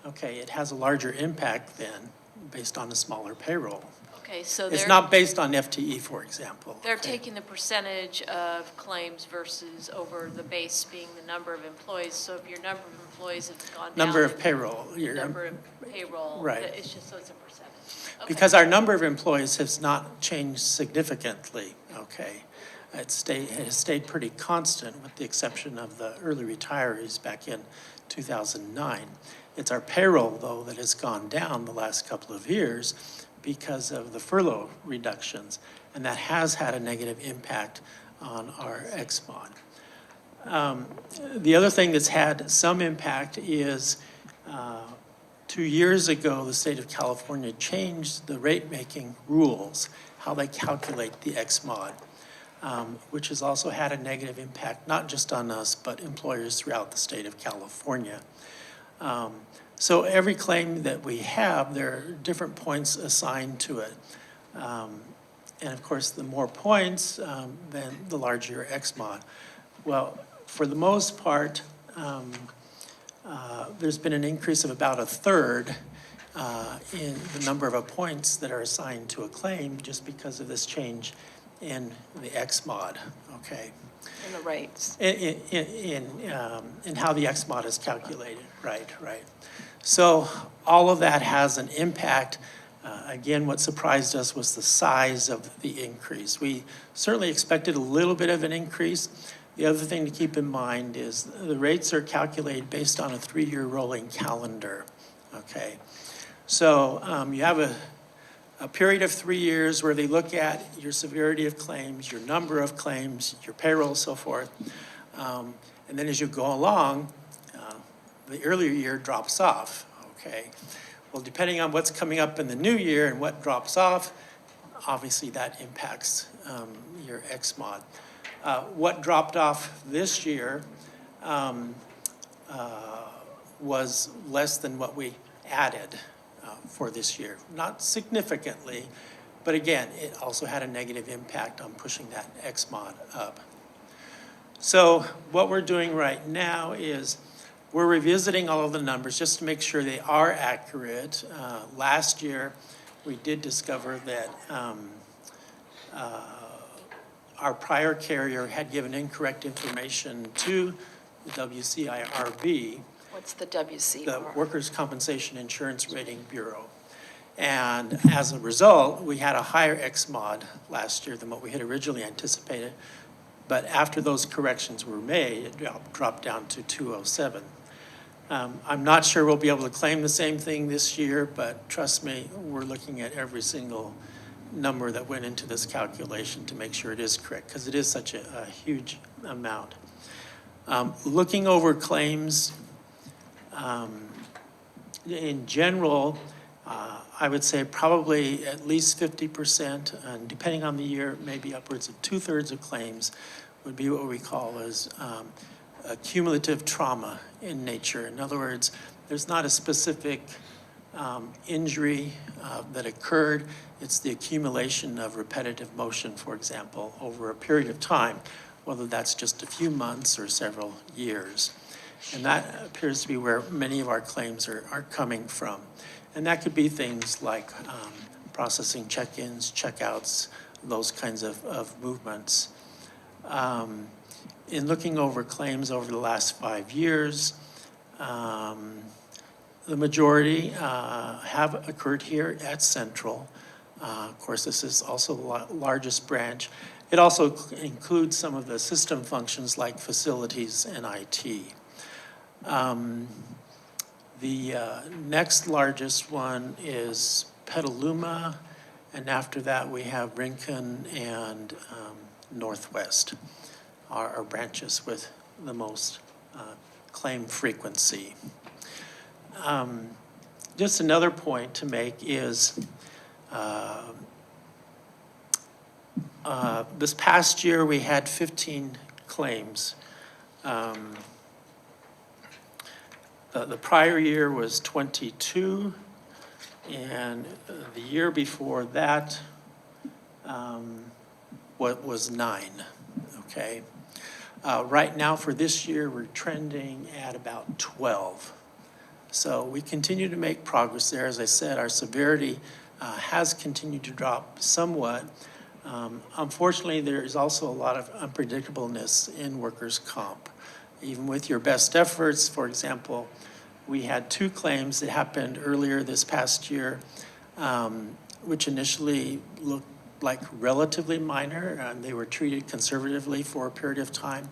okay, it has a larger impact then based on a smaller payroll. Okay, so It's they're, not based on FTE, for example. they're okay? taking the percentage of claims versus over the base being the number of employees. So if your number of employees has gone down. Number of payroll. Your Number of payroll. Right. It's just, so it's a percentage. Okay. Because our number of employees has not changed significantly, okay? It has stayed pretty constant with the exception of the early retirees back in 2009. It's our payroll, though, that has gone down the last couple of years because of the furlough reductions, and that has had a negative impact on our X-mod. The other thing that's had some impact is 2 years ago, the state of California changed the rate-making rules, how they calculate the X-mod, which has also had a negative impact, not just on us, but employers throughout the state of California. So every claim that we have, there are different points assigned to it. And of course, the more points, then the larger your X-mod. Well, for the most part, there's been an increase of about a third in the number of points that are assigned to a claim just because of this change in the X-mod, okay? In the rates. In how the X-mod is calculated, right. So all of that has an impact. Again, what surprised us was the size of the increase. We certainly expected a little bit of an increase. The other thing to keep in mind is the rates are calculated based on a 3-year rolling calendar, okay? So you have a period of 3 years where they look at your severity of claims, your number of claims, your payroll, so forth. And then as you go along, the earlier year drops off, okay? Well, depending on what's coming up in the new year and what drops off, obviously that impacts your X-mod. What dropped off this year was less than what we added for this year. Not significantly, but again, it also had a negative impact on pushing that X-mod up. So what we're doing right now is we're revisiting all of the numbers just to make sure they are accurate. Last year, we did discover that our prior carrier had given incorrect information to the WCIRB. What's the WCR? The Workers' Compensation Insurance Rating Bureau. And as a result, we had a higher X-mod last year than what we had originally anticipated. But after those corrections were made, it dropped down to 207. I'm not sure we'll be able to claim the same thing this year, but trust me, we're looking at every single number that went into this calculation to make sure it is correct, because it is such a huge amount. Looking over claims, in general, I would say probably at least 50%, and depending on the year, maybe upwards of 2/3 of claims would be what we call as a cumulative trauma in nature. In other words, there's not a specific injury that occurred. It's the accumulation of repetitive motion, for example, over a period of time, whether that's just a few months or several years. And that appears to be where many of our claims are coming from. And that could be things like processing check-ins, check-outs, those kinds of movements. In looking over claims over the last 5 years, the majority have occurred here at Central. Of course, this is also the largest branch. It also includes some of the system functions like facilities and IT. The next largest one is Petaluma, and after that we have Rincon and Northwest, are branches with the most claim frequency. Just another point to make is this past year we had 15 claims. The prior year was 22, and the year before that was 9, okay? Right now for this year, we're trending at about 12. So we continue to make progress there. As I said, our severity has continued to drop somewhat. Unfortunately, there is also a lot of unpredictableness in workers' comp. Even with your best efforts, for example, we had 2 claims that happened earlier this past year, which initially looked like relatively minor, and they were treated conservatively for a period of time.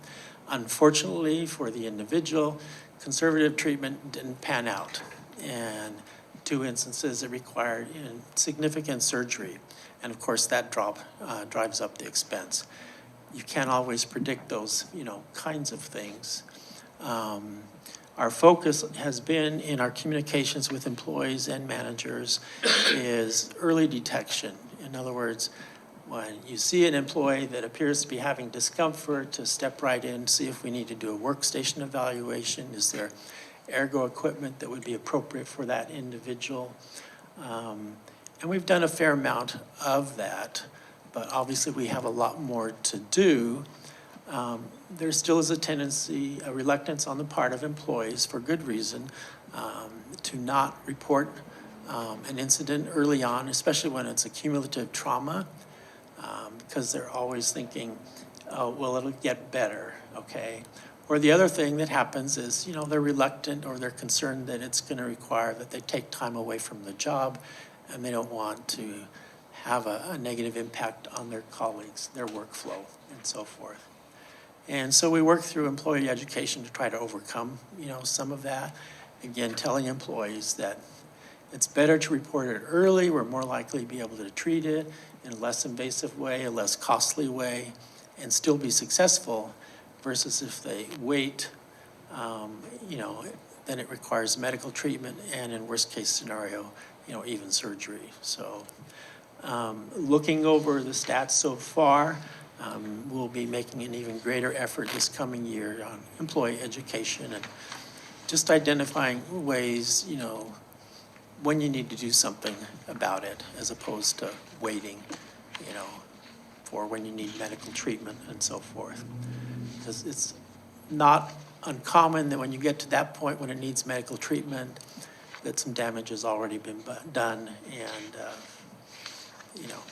Unfortunately, for the individual, conservative treatment didn't pan out, and 2 instances that required significant surgery. And of course, that drives up the expense. You can't always predict those, kinds of things. Our focus has been in our communications with employees and managers is early detection. In other words, when you see an employee that appears to be having discomfort, to step right in, see if we need to do a workstation evaluation. Is there ergo equipment that would be appropriate for that individual? And we've done a fair amount of that, but obviously we have a lot more to do. There still is a tendency, a reluctance on the part of employees, for good reason, to not report an incident early on, especially when it's a cumulative trauma, because they're always thinking, oh, well, it'll get better, okay? Or the other thing that happens is, they're reluctant or they're concerned that it's going to require that they take time away from the job, and they don't want to have a negative impact on their colleagues, their workflow, and so forth. And so we work through employee education to try to overcome, some of that. Again, telling employees that it's better to report it early. We're more likely to be able to treat it in a less invasive way, a less costly way, and still be successful, versus if they wait, then it requires medical treatment and, in worst case scenario, even surgery. So looking over the stats so far, we'll be making an even greater effort this coming year on employee education and just identifying ways, when you need to do something about it, as opposed to waiting, for when you need medical treatment and so forth. Because it's not uncommon that when you get to that point when it needs medical treatment, that some damage has already been done, and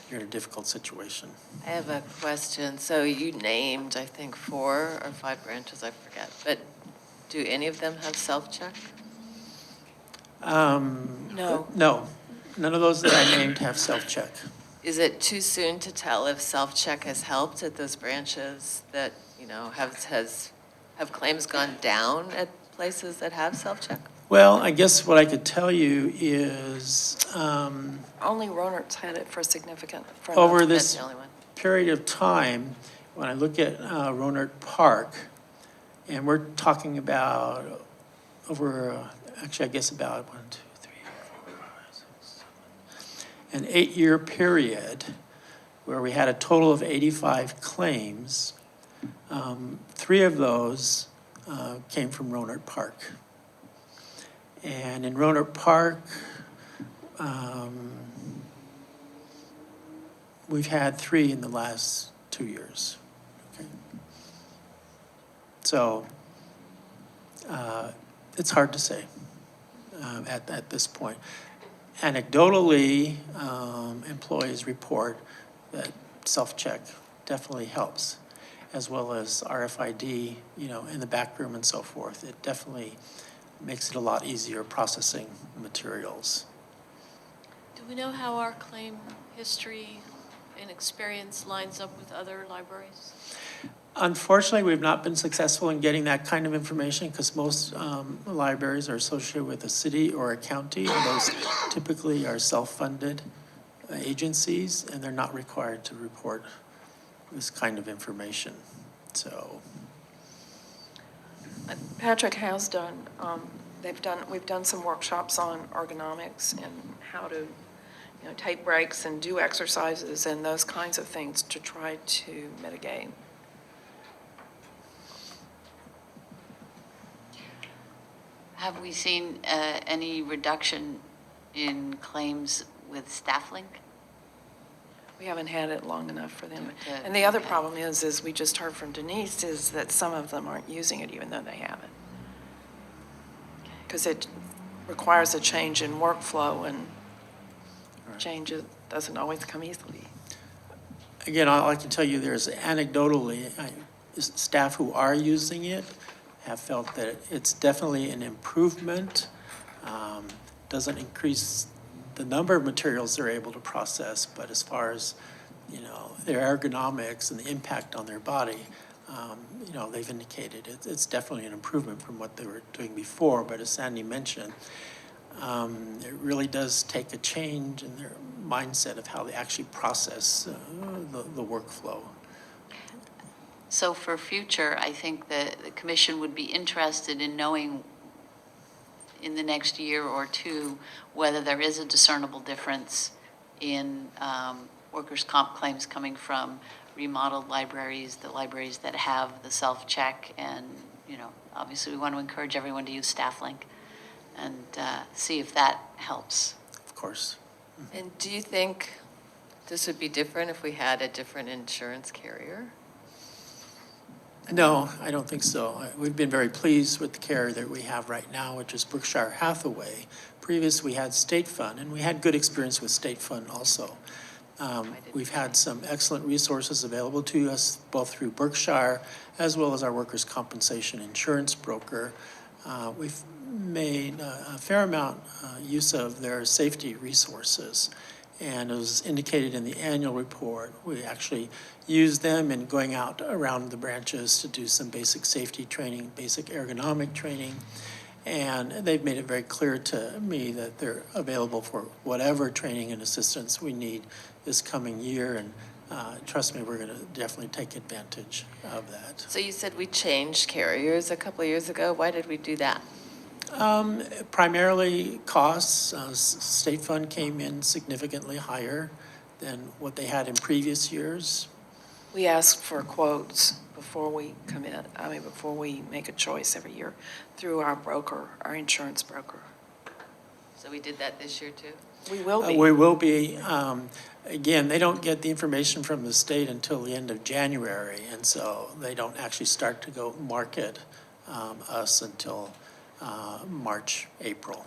you're in a difficult situation. I have a question. So you named, I think, 4 or 5 branches, I forget. But do any of them have self-check? No. No. None of those that I named have self-check. Is it too soon to tell if self-check has helped at those branches that, have claims gone down at places that have self-check? Well, I guess what I could tell you is Only Ronert's had it for significant. over this period of time, when I look at Rohnert Park, And we're talking about over, actually, I guess about 1, 2, 3, 4, 5, 6, 7, an 8-year period where we had a total of 85 claims. 3 of those came from Rohnert Park. And in Rohnert Park, we've had 3 in the last 2 years. Okay. So it's hard to say at this point. Anecdotally, employees report that self-check definitely helps, as well as RFID, in the back room and so forth. It definitely makes it a lot easier processing materials. Do we know how our claim history and experience lines up with other libraries? Unfortunately, we've not been successful in getting that kind of information because most libraries are associated with a city or a county, and those typically are self-funded agencies, and they're not required to report this kind of information. So, Patrick has done, we've done some workshops on ergonomics and how to, take breaks and do exercises and those kinds of things to try to mitigate. Have we seen any reduction in claims with StaffLink? We haven't had it long enough for them. Okay. And the other problem is we just heard from Denise, is that some of them aren't using it even though they have it. Because it requires a change in workflow, and change doesn't always come easily. again, all I can tell you, there's anecdotally, staff who are using it have felt that it's definitely an improvement. Doesn't increase the number of materials they're able to process, but as far as, their ergonomics and the impact on their body, they've indicated it's definitely an improvement from what they were doing before. But as Sandy mentioned, it really does take a change in their mindset of how they actually process the workflow. So for future, I think the commission would be interested in knowing in the next year or two whether there is a discernible difference in workers' comp claims coming from remodeled libraries, the libraries that have the self-check, and, obviously we want to encourage everyone to use StaffLink and see if that helps. Of course. And do you think this would be different if we had a different insurance carrier? No, I don't think so. We've been very pleased with the carrier that we have right now, which is Berkshire Hathaway. Previous, we had State Fund, and we had good experience with State Fund also. We've had some excellent resources available to us, both through Berkshire as well as our workers' compensation insurance broker. We've made a fair amount use of their safety resources. And it was indicated in the annual report, we actually use them in going out around the branches to do some basic safety training, basic ergonomic training. And they've made it very clear to me that they're available for whatever training and assistance we need this coming year. And trust me, we're going to definitely take advantage of that. So you said we changed carriers a couple of years ago. Why did we do that? Primarily costs. State Fund came in significantly higher than what they had in previous years. We ask for quotes before we commit, before we make a choice every year through our broker, our insurance broker. So we did that this year too? We will be. We will be. Again, they don't get the information from the state until the end of January, and so they don't actually start to go market us until March, April.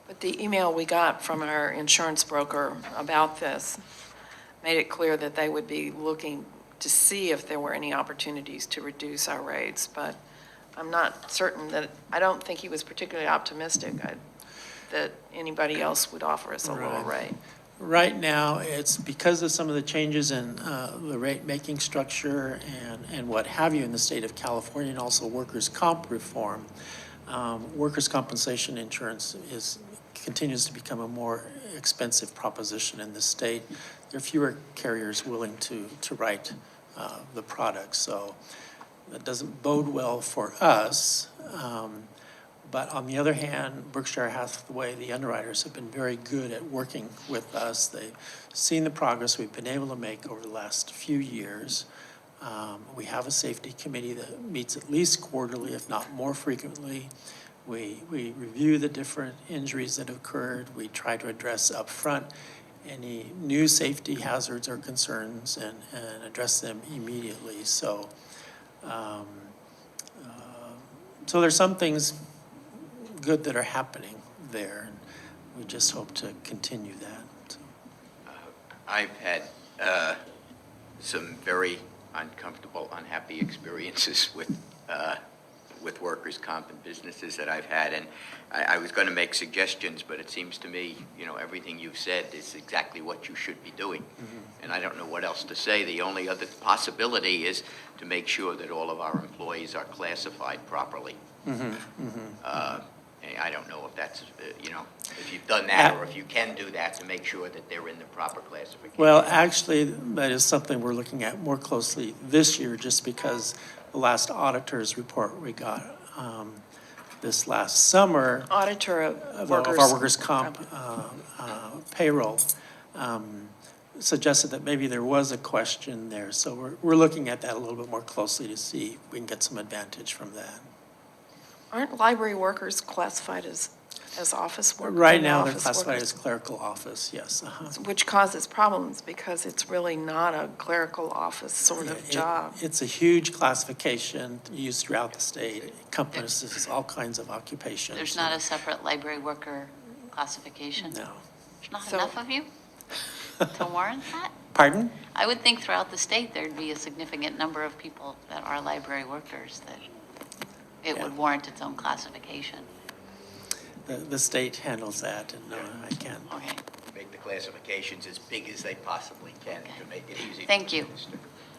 But the email we got from our insurance broker about this made it clear that they would be looking to see if there were any opportunities to reduce our rates. But I'm not certain that, I don't think he was particularly optimistic that anybody else would offer us a lower rate. Right now, it's because of some of the changes in the rate-making structure and what have you in the state of California, and also workers' comp reform. Workers' compensation insurance continues to become a more expensive proposition in the state. There are fewer carriers willing to write the product. So that doesn't bode well for us. But on the other hand, Berkshire Hathaway, the underwriters, have been very good at working with us. They've seen the progress we've been able to make over the last few years. We have a safety committee that meets at least quarterly, if not more frequently. We review the different injuries that have occurred. We try to address upfront any new safety hazards or concerns and address them immediately. So, so there's some things good that are happening there, and we just hope to continue that. So. I've had some very uncomfortable, unhappy experiences with workers' comp and businesses that I've had, and I was going to make suggestions, but it seems to me, everything you've said is exactly what you should be doing, and I don't know what else to say. The only other possibility is to make sure that all of our employees are classified properly. I don't know if that's, if you've done that or if you can do that to make sure that they're in the proper classification. Well, actually, that is something we're looking at more closely this year, just because the last auditor's report we got this last summer. Auditor of our workers' comp payroll suggested that maybe there was a question there. So we're looking at that a little bit more closely to see if we can get some advantage from that. Aren't library workers classified as office workers? Right now, they're classified as clerical office, yes. Which causes problems because it's really not a clerical office sort of job. It's a huge classification used throughout the state. It encompasses all kinds of occupations. There's not a separate library worker classification? No. There's not enough of you to warrant that? Pardon? I would think throughout the state there'd be a significant number of people that are library workers that it would warrant its own classification. The state handles that, and I can't. Okay. Make the classifications as big as they possibly can to make it easy. Thank you.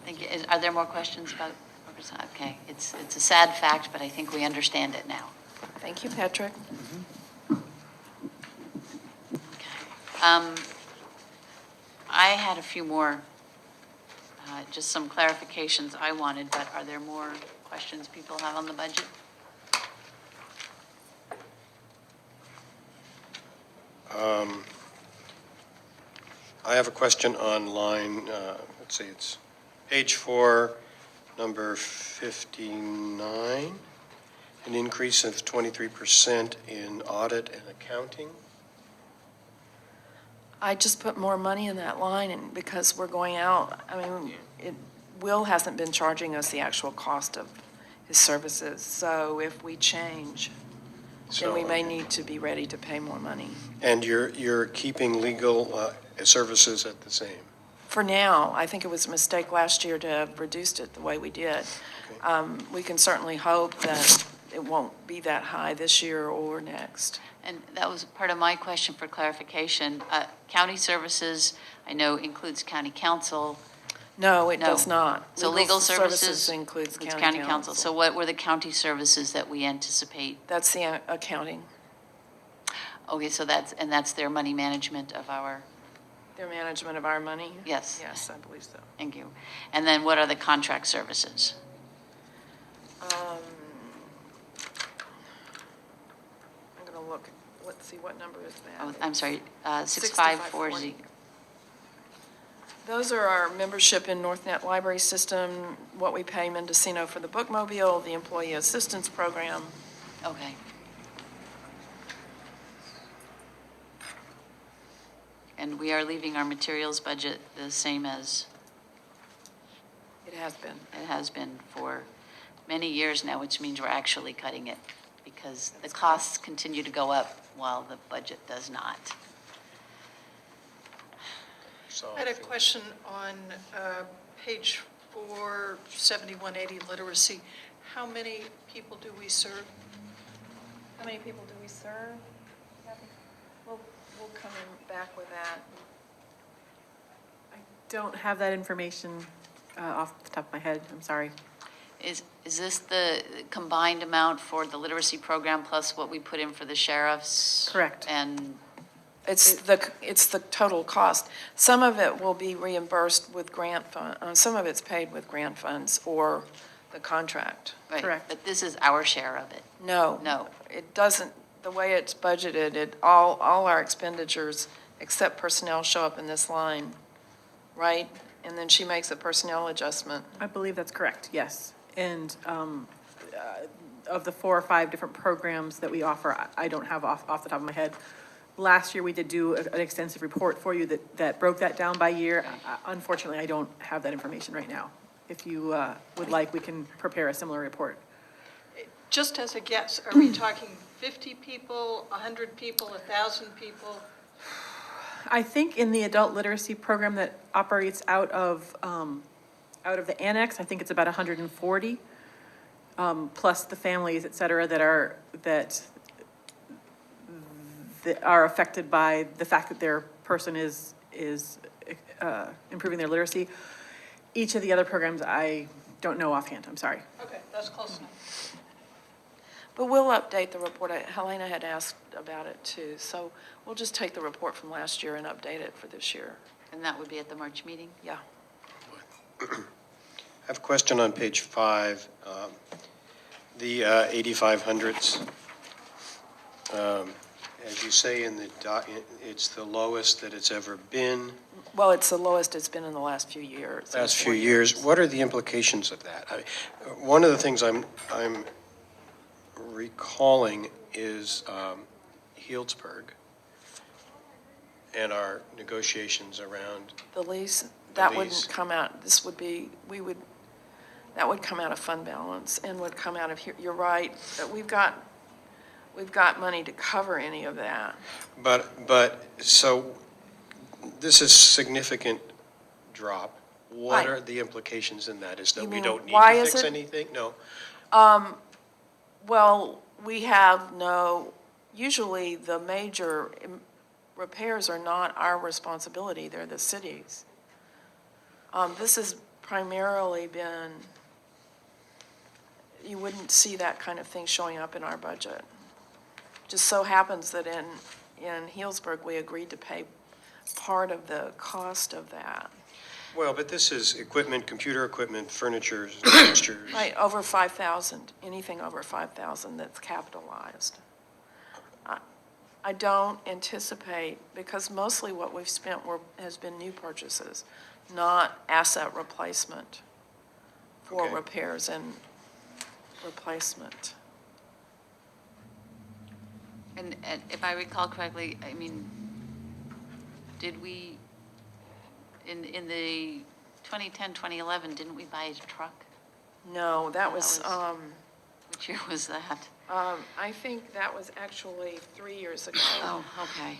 Thank you. Are there more questions about workers? Okay, it's a sad fact, but I think we understand it now. Thank you, Patrick. I had a few more, just some clarifications I wanted, but are there more questions people have on the budget? I have a question on line, let's see, it's page 4, number 59, an increase of 23% in audit and accounting. I just put more money in that line, and because we're going out, Will hasn't been charging us the actual cost of his services, so if we change, then we may need to be ready to pay more money. And you're keeping legal services at the same? For now, I think it was a mistake last year to have reduced it the way we did. Okay. We can certainly hope that it won't be that high this year or next. And that was part of my question for clarification. County services, I know, includes county council. No, it does not. So legal services includes county council. So what were the county services that we anticipate? That's the accounting. Okay, so that's their money management of our. Their management of our money? Yes. Yes, I believe so. Thank you. And then what are the contract services? I'm going to look, let's see, what number is that? Oh, I'm sorry, 6540. Those are our membership in NorthNet Library System, what we pay Mendocino for the bookmobile, the employee assistance program. Okay. And we are leaving our materials budget the same as? It has been. It has been for many years now, which means we're actually cutting it because the costs continue to go up while the budget does not. I had a question on page 47180, literacy. How many people do we serve? How many people do we serve? We'll come in back with that. I don't have that information off the top of my head. I'm sorry. Is this the combined amount for the literacy program plus what we put in for the sheriffs? Correct. And It's the total cost. Some of it will be reimbursed with grant fund, some of it's paid with grant funds or the contract. Right, Correct. but this is our share of it. No. No. It doesn't, the way it's budgeted, all our expenditures except personnel show up in this line, right? And then she makes a personnel adjustment. I believe that's correct, yes. And of the 4 or 5 different programs that we offer, I don't have off the top of my head. Last year, we did do an extensive report for you that broke that down by year. Unfortunately, I don't have that information right now. If you would like, we can prepare a similar report. Just as a guess, are we talking 50 people, 100 people, 1,000 people? I think in the adult literacy program that operates out of the annex, I think it's about 140, plus the families, et cetera, that are affected by the fact that their person is improving their literacy. Each of the other programs, I don't know offhand, I'm sorry. Okay, that's close enough. But we'll update the report. Helena had asked about it too. So we'll just take the report from last year and update it for this year. And that would be at the March meeting? Yeah. I have a question on page 5, the 8,500s. As you say in the it's the lowest that it's ever been. Well, it's the lowest it's been in the last few years. Last few years. What are the implications of that? One of the things I'm recalling is Healdsburg and our negotiations around The lease, The that lease. wouldn't come out, that would come out of fund balance and would come out of here. You're right, we've got money to cover any of that. But so this is significant drop. What Right. are the implications in that? Is that You we mean, don't need why to is fix it? anything? No. Well, we have usually the major repairs are not our responsibility, they're the city's. This has primarily been, you wouldn't see that kind of thing showing up in our budget. Just so happens that in Healdsburg, we agreed to pay part of the cost of that. Well, but this is equipment, computer equipment, furniture, fixtures. Right, over 5,000, anything over 5,000 that's capitalized. I don't anticipate, because mostly what we've spent has been new purchases, not asset replacement for Okay. repairs and replacement. And if I recall correctly, I mean, did we, in the 2010, 2011, didn't we buy a truck? No, that was, Which year was that? I think that was actually 3 years ago. Oh, okay.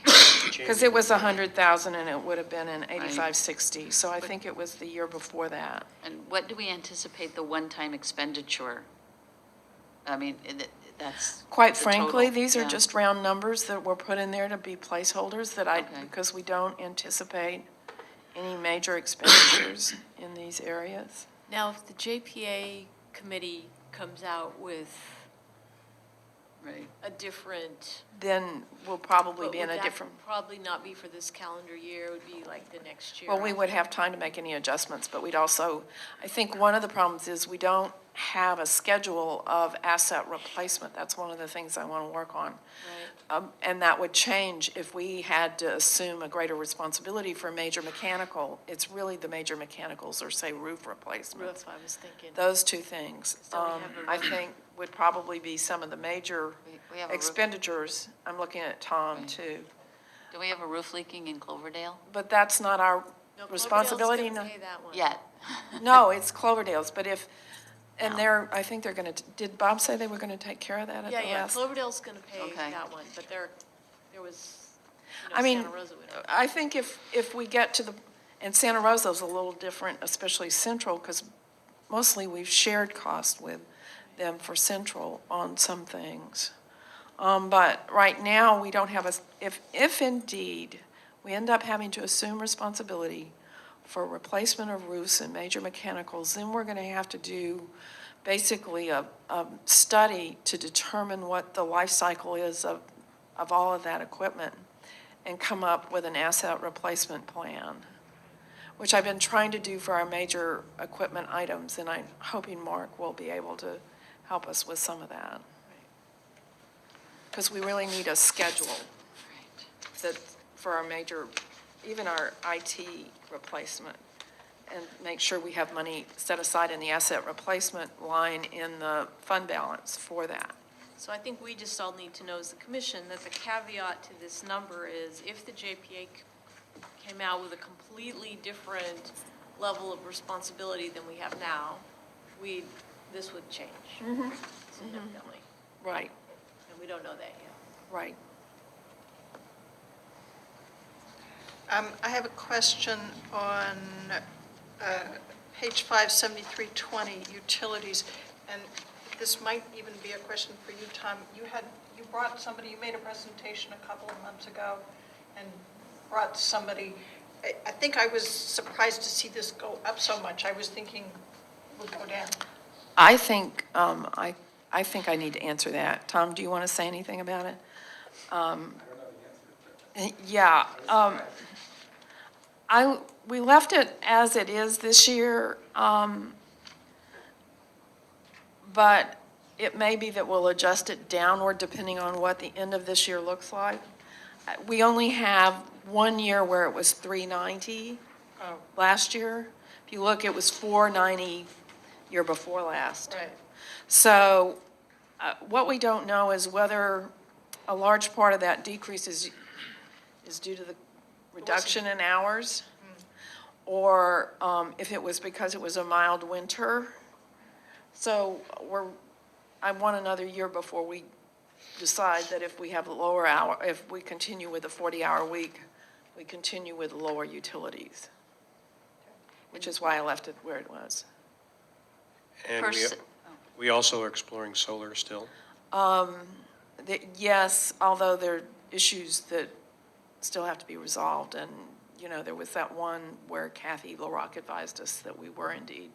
Because it was 100,000 and it would have been in 8560, so I think it was the year before that. And what do we anticipate the one-time expenditure? I mean, that's Quite the frankly, total, these are yeah. just round numbers that were put in there to be placeholders Okay. because we don't anticipate any major expenditures in these areas. Now, if the JPA committee comes out with Right. a different. Then we'll probably but be in would a that different, Probably not be for this calendar year, it would be like the next year. well, we would have time to make any adjustments, but we'd also, I think one of the problems is we don't have a schedule of asset replacement. That's one of the things I want to work on. Right. And that would change if we had to assume a greater responsibility for major mechanical. It's really the major mechanicals or say roof replacements. That's what I was thinking. Those two things, So we have a I roof- think would probably be some of the major We have a roof- expenditures. I'm looking at Tom Right. too. Do we have a roof leaking in Cloverdale? But that's not our No, Cloverdale's responsibility. gonna No. pay that one. Yet. No, it's Cloverdale's, but if, and No. I think they're gonna, did Bob say they were gonna take care of that at the Yeah, last? Cloverdale's gonna pay Okay. that one, but there was, I mean, Santa Rosa would. I think if we get to and Santa Rosa's a little different, especially Central, because mostly we've shared costs with them for Central on some things. But right now, we don't have if indeed we end up having to assume responsibility for replacement of roofs and major mechanicals, then we're going to have to do basically a study to determine what the life cycle is of all of that equipment and come up with an asset replacement plan. which I've been trying to do for our major equipment items, and I'm hoping Mark will be able to help us with some of that. Because we really need a schedule that, for our major, even our IT replacement, and make sure we have money set aside in the asset replacement line in the fund balance for that. So I think we just all need to know as the commission that the caveat to this number is if the JPA came out with a completely different level of responsibility than we have now, this would change significantly. Right, And we don't know that yet. right. I have a question on page 57320, utilities, and this might even be a question for you, Tom. You brought somebody, you made a presentation a couple of months ago and brought somebody. I think I was surprised to see this go up so much. I was thinking it would go down. I think I need to answer that. Tom, do you want to say anything about it? Yeah. We left it as it is this year, but it may be that we'll adjust it downward depending on what the end of this year looks like. We only have 1 year where it was 390 last year. If you look, it was 490 year before last. Right. So what we don't know is whether a large part of that decrease is due to the reduction in hours, or if it was because it was a mild winter. So I want another year before we decide that if we have a lower hour, if we continue with a 40-hour week, we continue with lower utilities, which is why I left it where it was. And we also are exploring solar still? Yes, although there are issues that still have to be resolved. And, you know, there was that one where Kathy LaRock advised us that we were indeed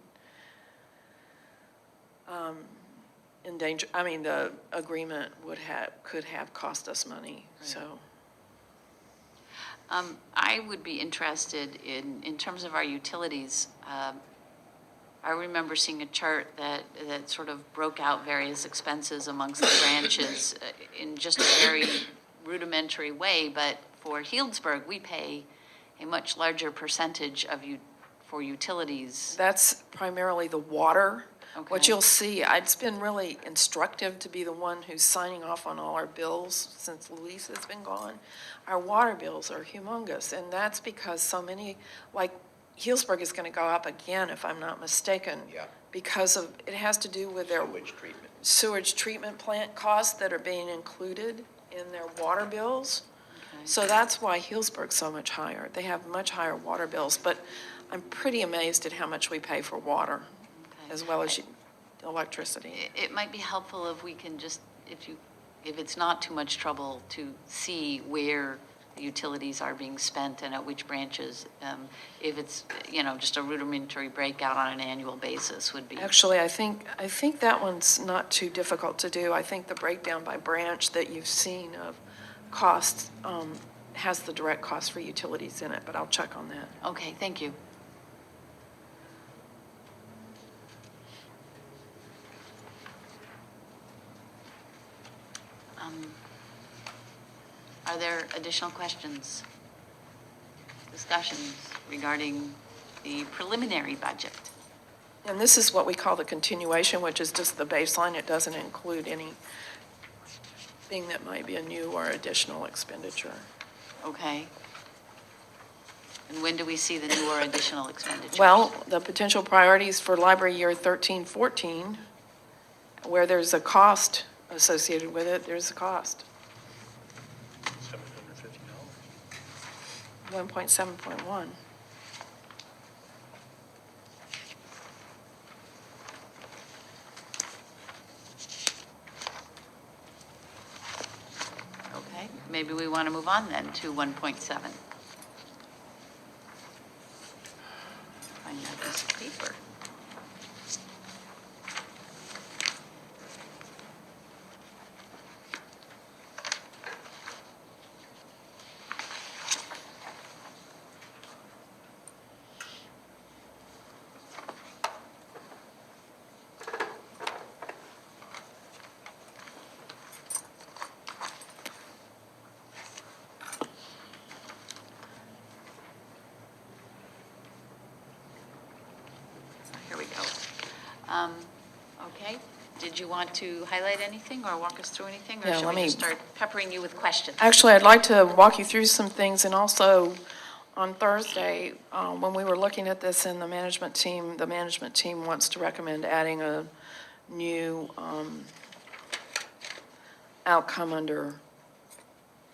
in danger. I mean, the agreement could have cost us money, right. So. I would be interested in terms of our utilities. I remember seeing a chart that sort of broke out various expenses amongst the branches in just a very rudimentary way, but for Healdsburg, we pay a much larger percentage for utilities. That's primarily the water. Okay. What you'll see, it's been really instructive to be the one who's signing off on all our bills since Luis has been gone. Our water bills are humongous, and that's because so many, like Healdsburg is going to go up again, if I'm not mistaken. Yeah. Because it has to do with their sewage treatment plant costs that are being included in their water bills. Okay. So that's why Healdsburg's so much higher. They have much higher water bills, but I'm pretty amazed at how much we pay for water, as well as electricity. It might be helpful if we can just, if it's not too much trouble, to see where the utilities are being spent and at which branches. If it's, just a rudimentary breakout on an annual basis would be. Actually, I think that one's not too difficult to do. I think the breakdown by branch that you've seen of costs has the direct cost for utilities in it, but I'll check on that. Okay, thank you. Are there additional questions, discussions regarding the preliminary budget? And this is what we call the continuation, which is just the baseline. It doesn't include anything that might be a new or additional expenditure. Okay. And when do we see the new or additional expenditures? Well, the potential priorities for library year 13-14, where there's a cost associated with it, there's a cost. $750. 1.7.1. Okay, maybe we want to move on then to 1.7. Find that piece of paper. Okay. Did you want to highlight anything or walk us through anything? Or Yeah, should let we me- just start peppering you with questions? Actually, I'd like to walk you through some things, and also on Thursday, when we were looking at this in the management team wants to recommend adding a new outcome under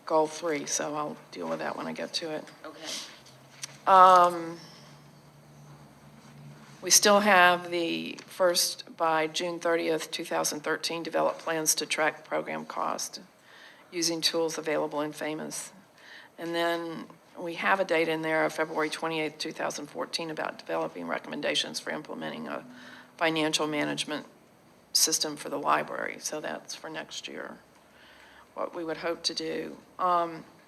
Goal 3, so I'll deal with that when I get to it. Okay. We still have the first, by June 30th, 2013, develop plans to track program cost using tools available in FAMOS. And then we have a date in there of February 28th, 2014 about developing recommendations for implementing a financial management system for the library. So that's for next year, what we would hope to do.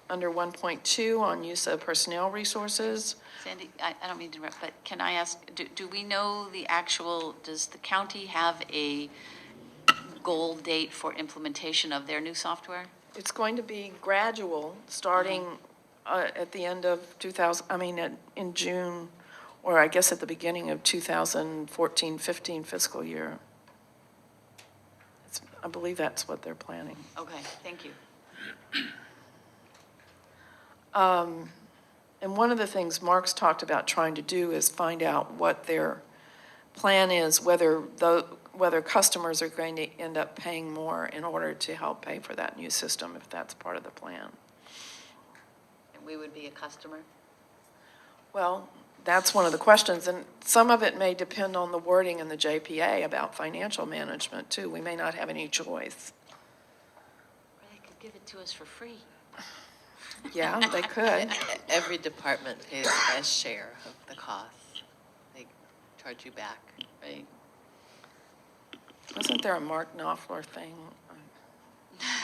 Under 1.2 on use of personnel resources. Sandy, I don't mean to interrupt, but can I ask, do we know the actual, does the county have a goal date for implementation of their new software? It's going to be gradual, starting at the end of in June, or I guess at the beginning of 2014-15 fiscal year. I believe that's what they're planning. Okay, thank you. And one of the things Mark's talked about trying to do is find out what their plan is, whether customers are going to end up paying more in order to help pay for that new system, if that's part of the plan. And we would be a customer? Well, that's one of the questions, and some of it may depend on the wording in the JPA about financial management, too. We may not have any choice. Or they could give it to us for free. Yeah, they could. Every department pays a share of the cost. They charge you back, right? Wasn't there a Mark Knopfler thing?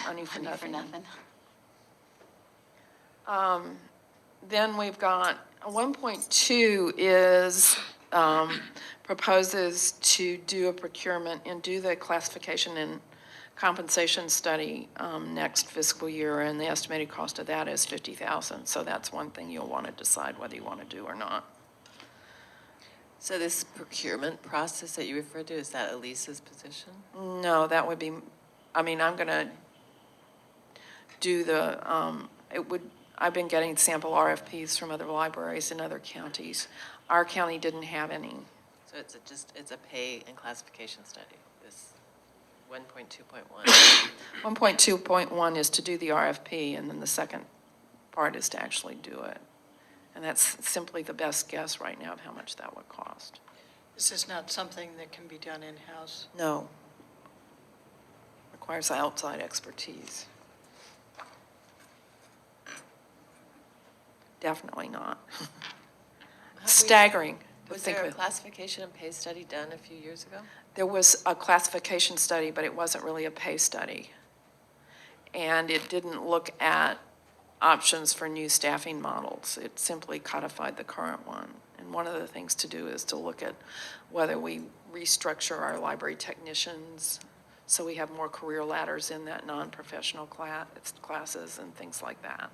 Money for nothing. Then we've got 1.2 is proposes to do a procurement and do the classification and compensation study next fiscal year, and the estimated cost of that is $50,000. So that's one thing you'll want to decide whether you want to do or not. So this procurement process that you referred to, is that Elisa's position? No, that would be, I'm going to do the, I've been getting sample RFPs from other libraries in other counties. Our county didn't have any. So it's a pay and classification study, this 1.2.1. 1.2.1 is to do the RFP, and then the second part is to actually do it. And that's simply the best guess right now of how much that would cost. This is not something that can be done in-house? No. Requires outside expertise. Definitely not. Staggering. Was there a classification and pay study done a few years ago? There was a classification study, but it wasn't really a pay study. And it didn't look at options for new staffing models. It simply codified the current one. And one of the things to do is to look at whether we restructure our library technicians so we have more career ladders in that non-professional classes and things like that.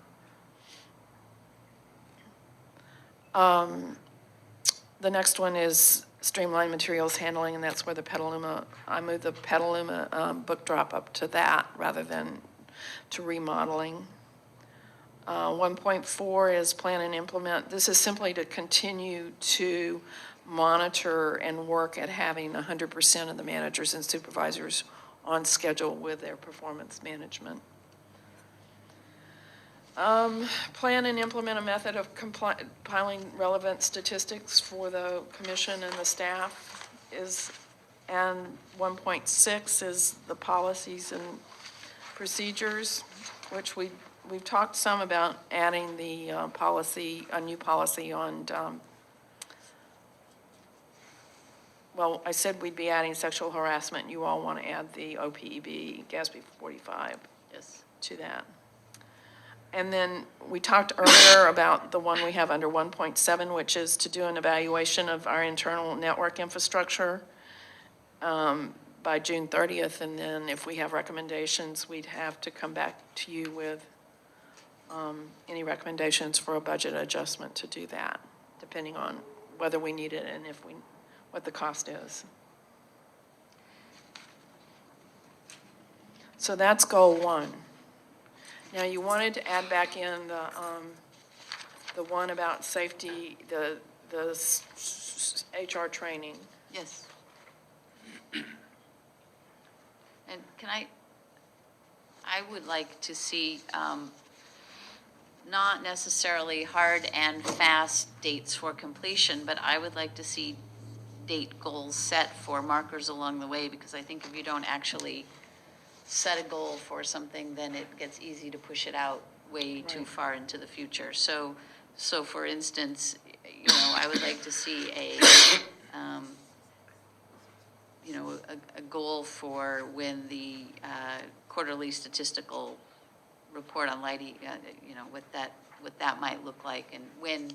The next one is streamlined materials handling, and that's where the Petaluma, I moved the Petaluma book drop up to that rather than to remodeling. 1.4 is plan and implement. This is simply to continue to monitor and work at having 100% of the managers and supervisors on schedule with their performance management. Plan and implement a method of compiling relevant statistics for the commission and the staff and 1.6 is the policies and procedures, which we've talked some about adding the a new policy on, well, I said we'd be adding sexual harassment. You all want to add the OPEB, GASB 45 to that. And then we talked earlier about the one we have under 1.7, which is to do an evaluation of our internal network infrastructure by June 30th. And then if we have recommendations, we'd have to come back to you with any recommendations for a budget adjustment to do that, depending on whether we need it and what the cost is. So that's goal 1. Now, you wanted to add back in the one about safety, the HR training. Yes. And I would like to see, not necessarily hard and fast dates for completion, but I would like to see date goals set for markers along the way, because I think if you don't actually set a goal for something, then it gets easy to push it out way too far into the future. So for instance, I would like to see a goal for when the quarterly statistical report on lighting, what that might look like, and when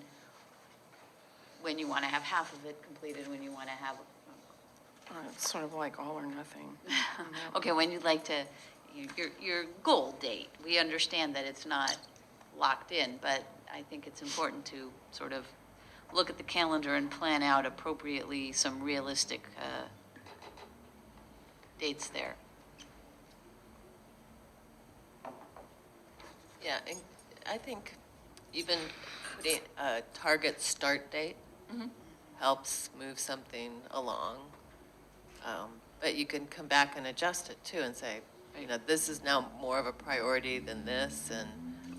you want to have half of it completed, when you want to have. It's sort of like all or nothing. Okay, when you'd like to, your goal date. We understand that it's not locked in, but I think it's important to sort of look at the calendar and plan out appropriately some realistic dates there. Yeah, and I think even putting a target start date helps move something along. But you can come back and adjust it too and say, this is now more of a priority than this, and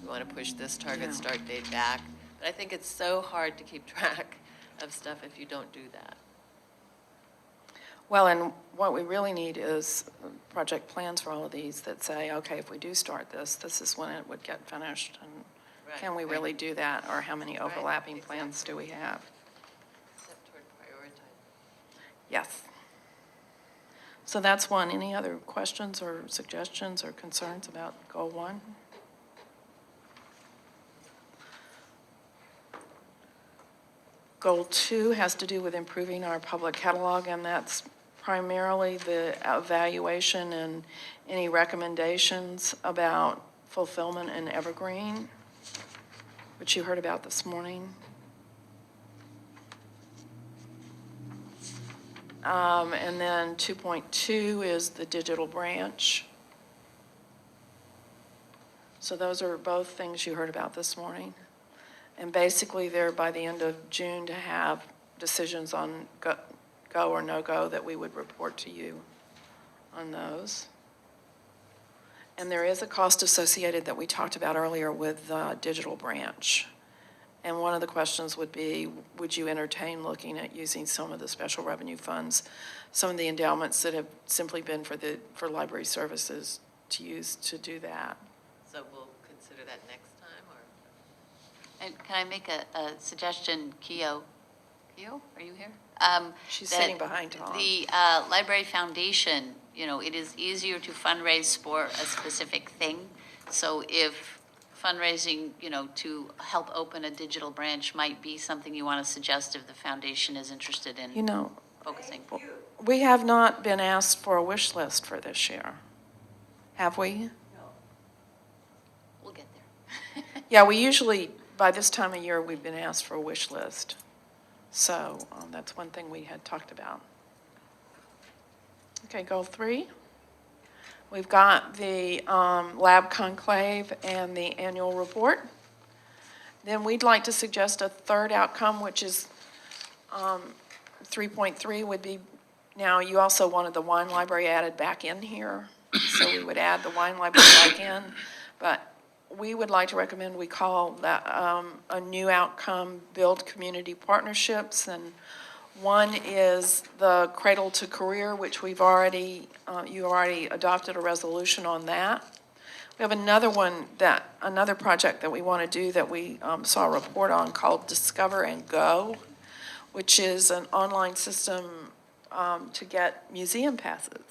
we want to push this target start date back. But I think it's so hard to keep track of stuff if you don't do that. Well, and what we really need is project plans for all of these that say, okay, if we do start this, this is when it would get finished. And can we really do that? Or how many overlapping plans do we have? Except toward prioritizing. Yes. So that's one. Any other questions or suggestions or concerns about goal 1? Goal 2 has to do with improving our public catalog, and that's primarily the evaluation and any recommendations about fulfillment and evergreen, which you heard about this morning. And then 2.2 is the digital branch. So those are both things you heard about this morning. And basically, they're by the end of June to have decisions on go or no-go that we would report to you on those. And there is a cost associated that we talked about earlier with the digital branch. And one of the questions would be, would you entertain looking at using some of the special revenue funds, some of the endowments that have simply been for library services to use to do that? So we'll consider that next time, or? And can I make a suggestion, Keo? Keo, are you here? She's sitting behind Tom. The Library Foundation, it is easier to fundraise for a specific thing. So if fundraising, to help open a digital branch might be something you want to suggest if the foundation is interested in focusing. We have not been asked for a wish list for this year. Have we? No. We'll get there. Yeah, we usually, by this time of year, we've been asked for a wish list. So that's one thing we had talked about. Okay, goal 3. We've got the lab conclave and the annual report. Then we'd like to suggest a third outcome, which is 3.3 would be, now you also wanted the wine library added back in here. So we would add the wine library back in. But we would like to recommend we call that a new outcome, build community partnerships. And one is the Cradle to Career, which we've already, you already adopted a resolution on that. We have another one, another project that we want to do that we saw a report on called Discover and Go, which is an online system to get museum passes.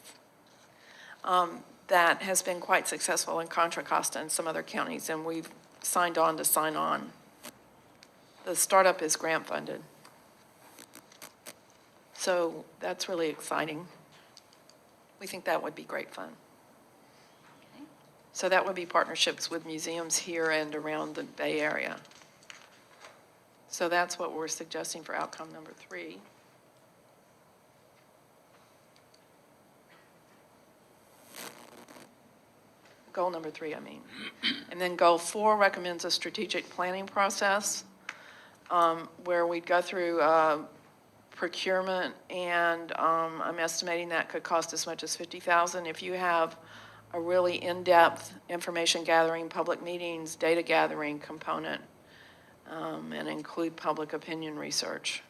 That has been quite successful in Contra Costa and some other counties, and we've signed on to sign on. The startup is grant funded. So that's really exciting. We think that would be great fun. Okay. So that would be partnerships with museums here and around the Bay Area. So that's what we're suggesting for outcome number 3. goal number 3, I mean. And then goal 4 recommends a strategic planning process where we'd go through procurement, and I'm estimating that could cost as much as $50,000. If you have a really in-depth information gathering, public meetings, data gathering component, and include public opinion research.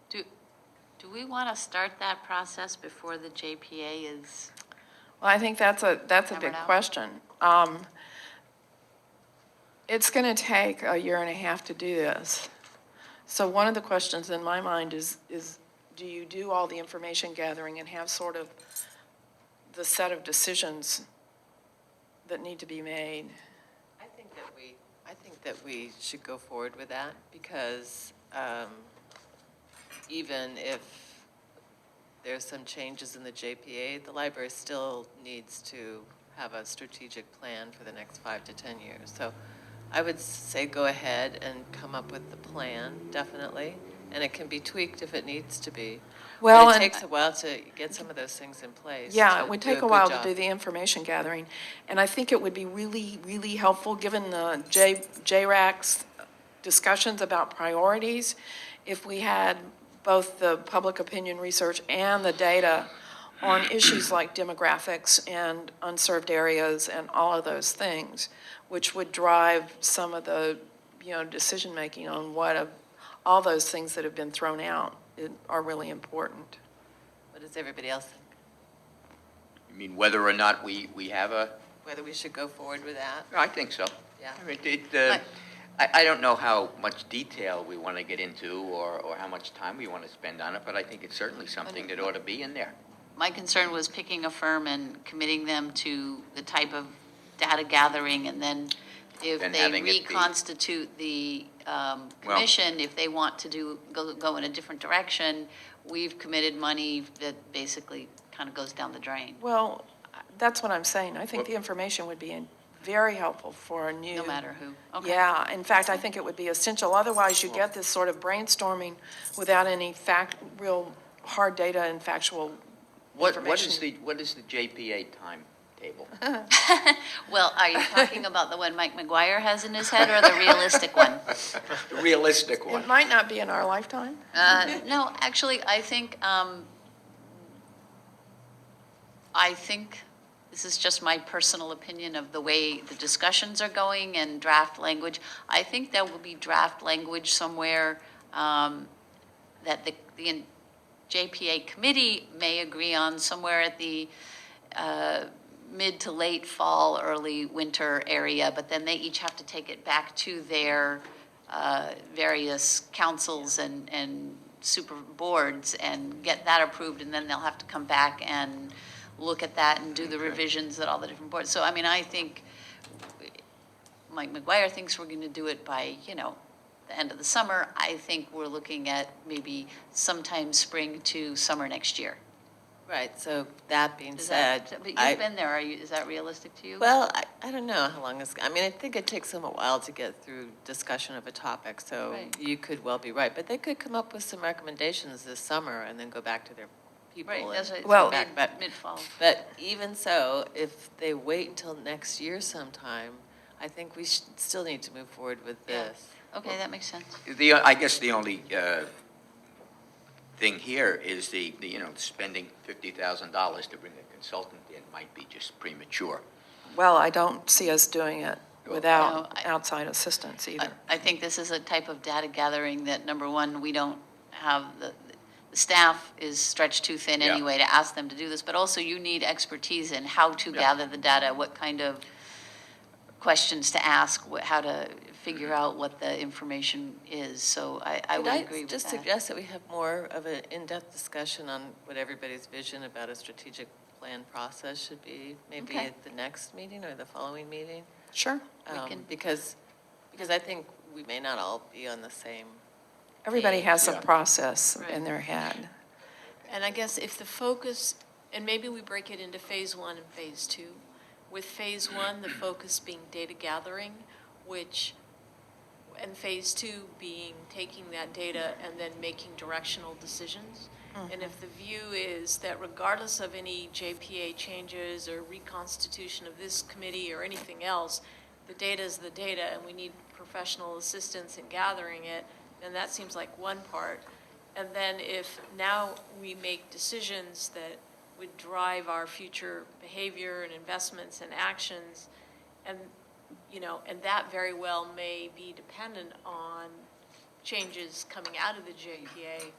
Do we want to start that process before the JPA is? Well, I think that's a big out? question. It's going to take a year and a half to do this. So one of the questions in my mind is do you do all the information gathering and have sort of the set of decisions that need to be made? I think that we should go forward with that because even if there's some changes in the JPA, the library still needs to have a strategic plan for the next 5 to 10 years. So I would say go ahead and come up with the plan, definitely, and it can be tweaked if it needs to be. Well, but it and takes a while to get some of those things in place. Yeah, to it would do take a good while job. to do the information gathering. And I think it would be really, really helpful, given the JRAC's discussions about priorities, if we had both the public opinion research and the data on issues like demographics and unserved areas and all of those things, which would drive some of the, decision-making on all those things that have been thrown out are really important. What does everybody else think? You mean whether or not we have a? Whether we should go forward with that? I think so. Yeah. I mean, I don't know how much detail we want to get into or how much time we want to spend on it, but I think it's certainly something that ought to be in there. My concern was picking a firm and committing them to the type of data gathering, and then if Then they having it be- reconstitute the commission, if they want to go in a different direction, we've committed money that basically kind of goes down the drain. Well, that's what I'm saying. I think the information would be very helpful for a new. No matter who. Okay. Yeah, in fact, I think it would be essential. Otherwise, you get this sort of brainstorming without any real hard data and factual information. What is the JPA timetable? Well, are you talking about the one Mike McGuire has in his head or the realistic one? The realistic one. It might not be in our lifetime. No, actually, I think this is just my personal opinion of the way the discussions are going and draft language. I think there will be draft language somewhere that the JPA committee may agree on somewhere at the mid to late fall, early winter area, but then they each have to take it back to their various councils and super boards and get that approved, and then they'll have to come back and look at that and do the revisions at all the different boards. So, I mean, I think Mike McGuire thinks we're going to do it by, the end of the summer. I think we're looking at maybe sometime spring to summer next year. Right, so that being Is said. that, but you've been there, is that realistic to you? Well, I don't know how long I think it takes them a while to get through discussion of a topic, so Right. you could well be right. But they could come up with some recommendations this summer and then go back to their people. Right, and that's right. come back. But Mid-fall. But even so, if they wait until next year sometime, I think we still need to move forward with this. Okay, that makes sense. I guess the only thing here is the spending $50,000 to bring a consultant in might be just premature. Well, I don't see us doing it without No, outside assistance either. I think this is a type of data gathering that, number one, we don't have, the staff is stretched too thin Yeah. anyway to ask them to do this, but also you need expertise in how to gather the data, what kind of questions to ask, how to figure out what the information is. So I would agree with that. Just suggest that we have more of an in-depth discussion on what everybody's vision about a strategic plan process should be, maybe Okay. at the next meeting or the following meeting. Sure. Because I think we may not all be on the same. Everybody has a Yeah. process Right. in their head. And I guess if the focus, and maybe we break it into phase 1 and phase 2, with phase 1, the focus being data gathering, and phase 2 being taking that data and then making directional decisions. And if the view is that regardless of any JPA changes or reconstitution of this committee or anything else, the data is the data, and we need professional assistance in gathering it, then that seems like one part. And then if now we make decisions that would drive our future behavior and investments and actions, and, you know, and that very well may be dependent on changes coming out of the JPA,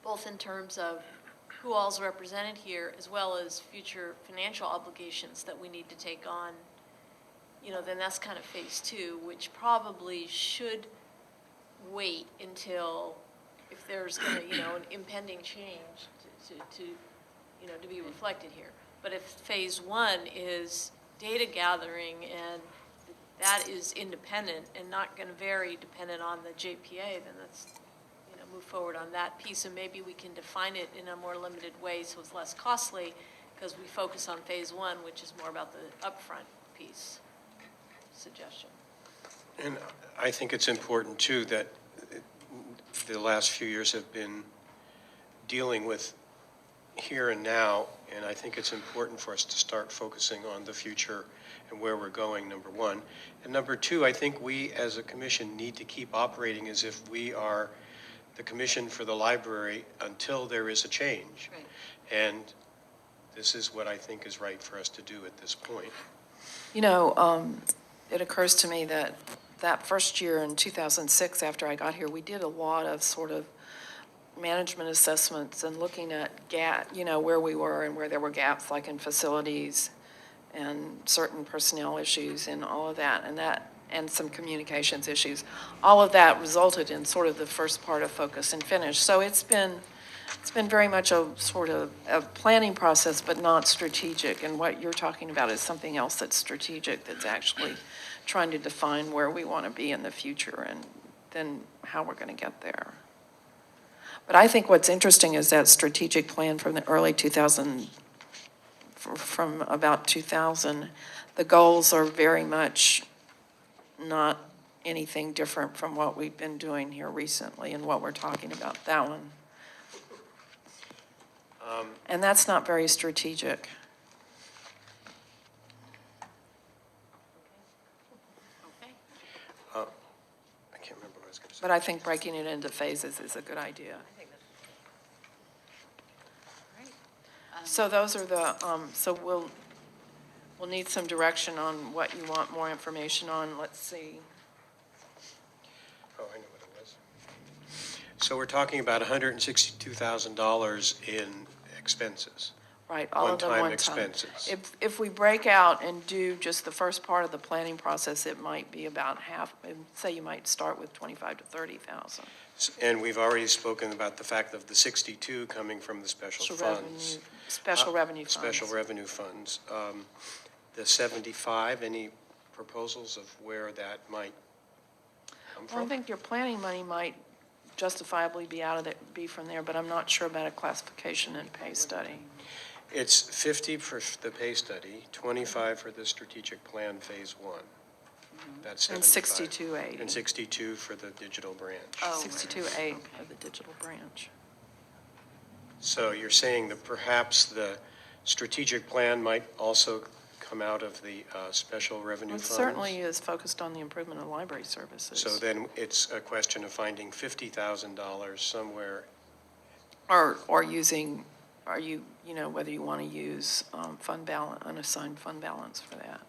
both in terms of who all's represented here, as well as future financial obligations that we need to take on, you know, then that's kind of phase two, which probably should wait until, if there's gonna, you know, an impending change to you know, to be reflected here. But if phase one is data gathering and that is independent and not gonna vary dependent on the JPA, then let's, you know, move forward on that piece, and maybe we can define it in a more limited way so it's less costly, because we focus on phase one, which is more about the upfront piece. Suggestion. And I think it's important, too, that the last few years have been dealing with here and now, and I think it's important for us to start focusing on the future and where we're going, number one. And number two, I think we as a commission need to keep operating as if we are the commission for the library until there is a change. Right. And this is what I think is right for us to do at this point. You know, it occurs to me that that first year in 2006, after I got here, we did a lot of sort of management assessments and looking at you know, where we were and where there were gaps, like in facilities and certain personnel issues and all of that, and some communications issues. All of that resulted in sort of the first part of focus and finish. So it's been very much a sort of a planning process, but not strategic. And what you're talking about is something else that's strategic, that's actually trying to define where we want to be in the future and then how we're going to get there. But I think what's interesting is that strategic plan from the early 2000, from about 2000, the goals are very much not anything different from what we've been doing here recently and what we're talking about, that one. And that's not very strategic. Okay. I can't remember what I was going to say. But I think breaking it into phases is a good idea. So those are the, so we'll need some direction on what you want more information on. Let's see. Oh, I know what it was. So we're talking about $162,000 in expenses. Right, all of them One-time one time. expenses. If we break out and do just the first part of the planning process, it might be about half, say you might start with 25 to 30,000. And we've already spoken about the fact of the 62 coming from the special funds. Special revenue funds. Special revenue funds. The 75, any proposals of where that might come Well, I from? think your planning money might justifiably be from there, but I'm not sure about a classification and pay study. It's 50 for the pay study, 25 for the strategic plan phase one. That's And 75. 62.8. And 62 for the digital branch. 62.8 of the digital branch. So you're saying that perhaps the strategic plan might also come out of the special revenue It funds? certainly is focused on the improvement of library services. So then it's a question of finding $50,000 somewhere. Or using, you know, whether you want to use fund balance, unassigned fund balance for that.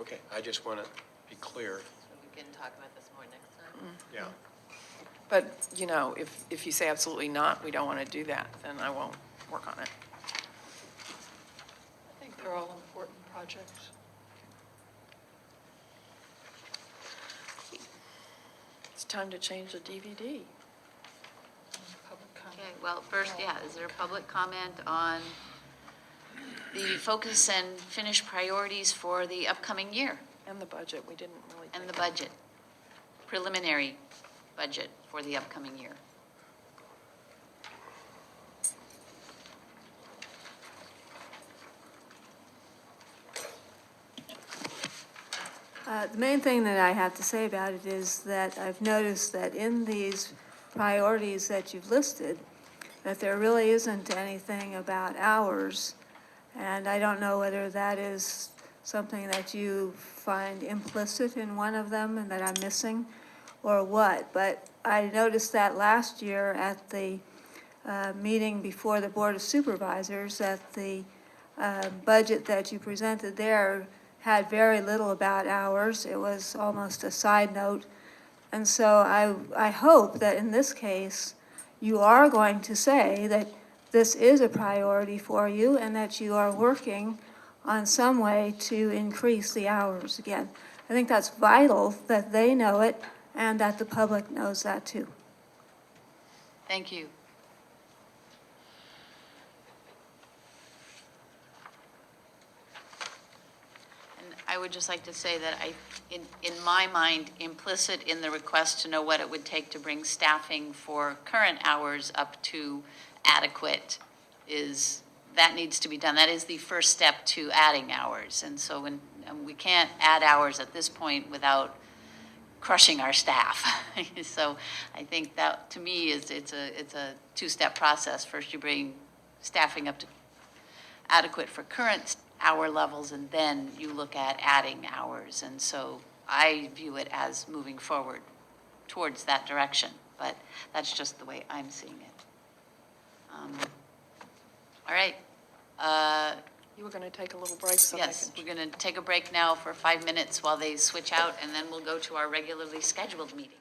Okay, I just want to be clear. So we can talk about this more next time. Yeah. But, you know, if you say absolutely not, we don't want to do that, then I won't work on it. I think they're all important projects. It's time to change the DVD. Public comment. Okay, well, first, yeah, is there public comment on the focus and finish priorities for the upcoming year? And the budget, we didn't really. And the budget, preliminary budget for the upcoming year. The main thing that I have to say about it is that I've noticed that in these priorities that you've listed, that there really isn't anything about hours. And I don't know whether that is something that you find implicit in one of them and that I'm missing, or what. But I noticed that last year at the meeting before the Board of Supervisors, that the budget that you presented there had very little about hours. It was almost a side note. And so I hope that in this case, you are going to say that this is a priority for you and that you are working on some way to increase the hours again. I think that's vital that they know it and that the public knows that too. Thank you. And I would just like to say that in my mind, implicit in the request to know what it would take to bring staffing for current hours up to adequate is, that needs to be done. That is the first step to adding hours. And so we can't add hours at this point without crushing our staff. So I think that, to me, it's a two-step process. First, you bring staffing up to adequate for current hour levels, and then you look at adding hours. And so I view it as moving forward towards that direction, but that's just the way I'm seeing it. All right. You were going to take a little break so Yes, we're going to take a break now for 5 minutes while they switch out, and then we'll go to our regularly scheduled meeting.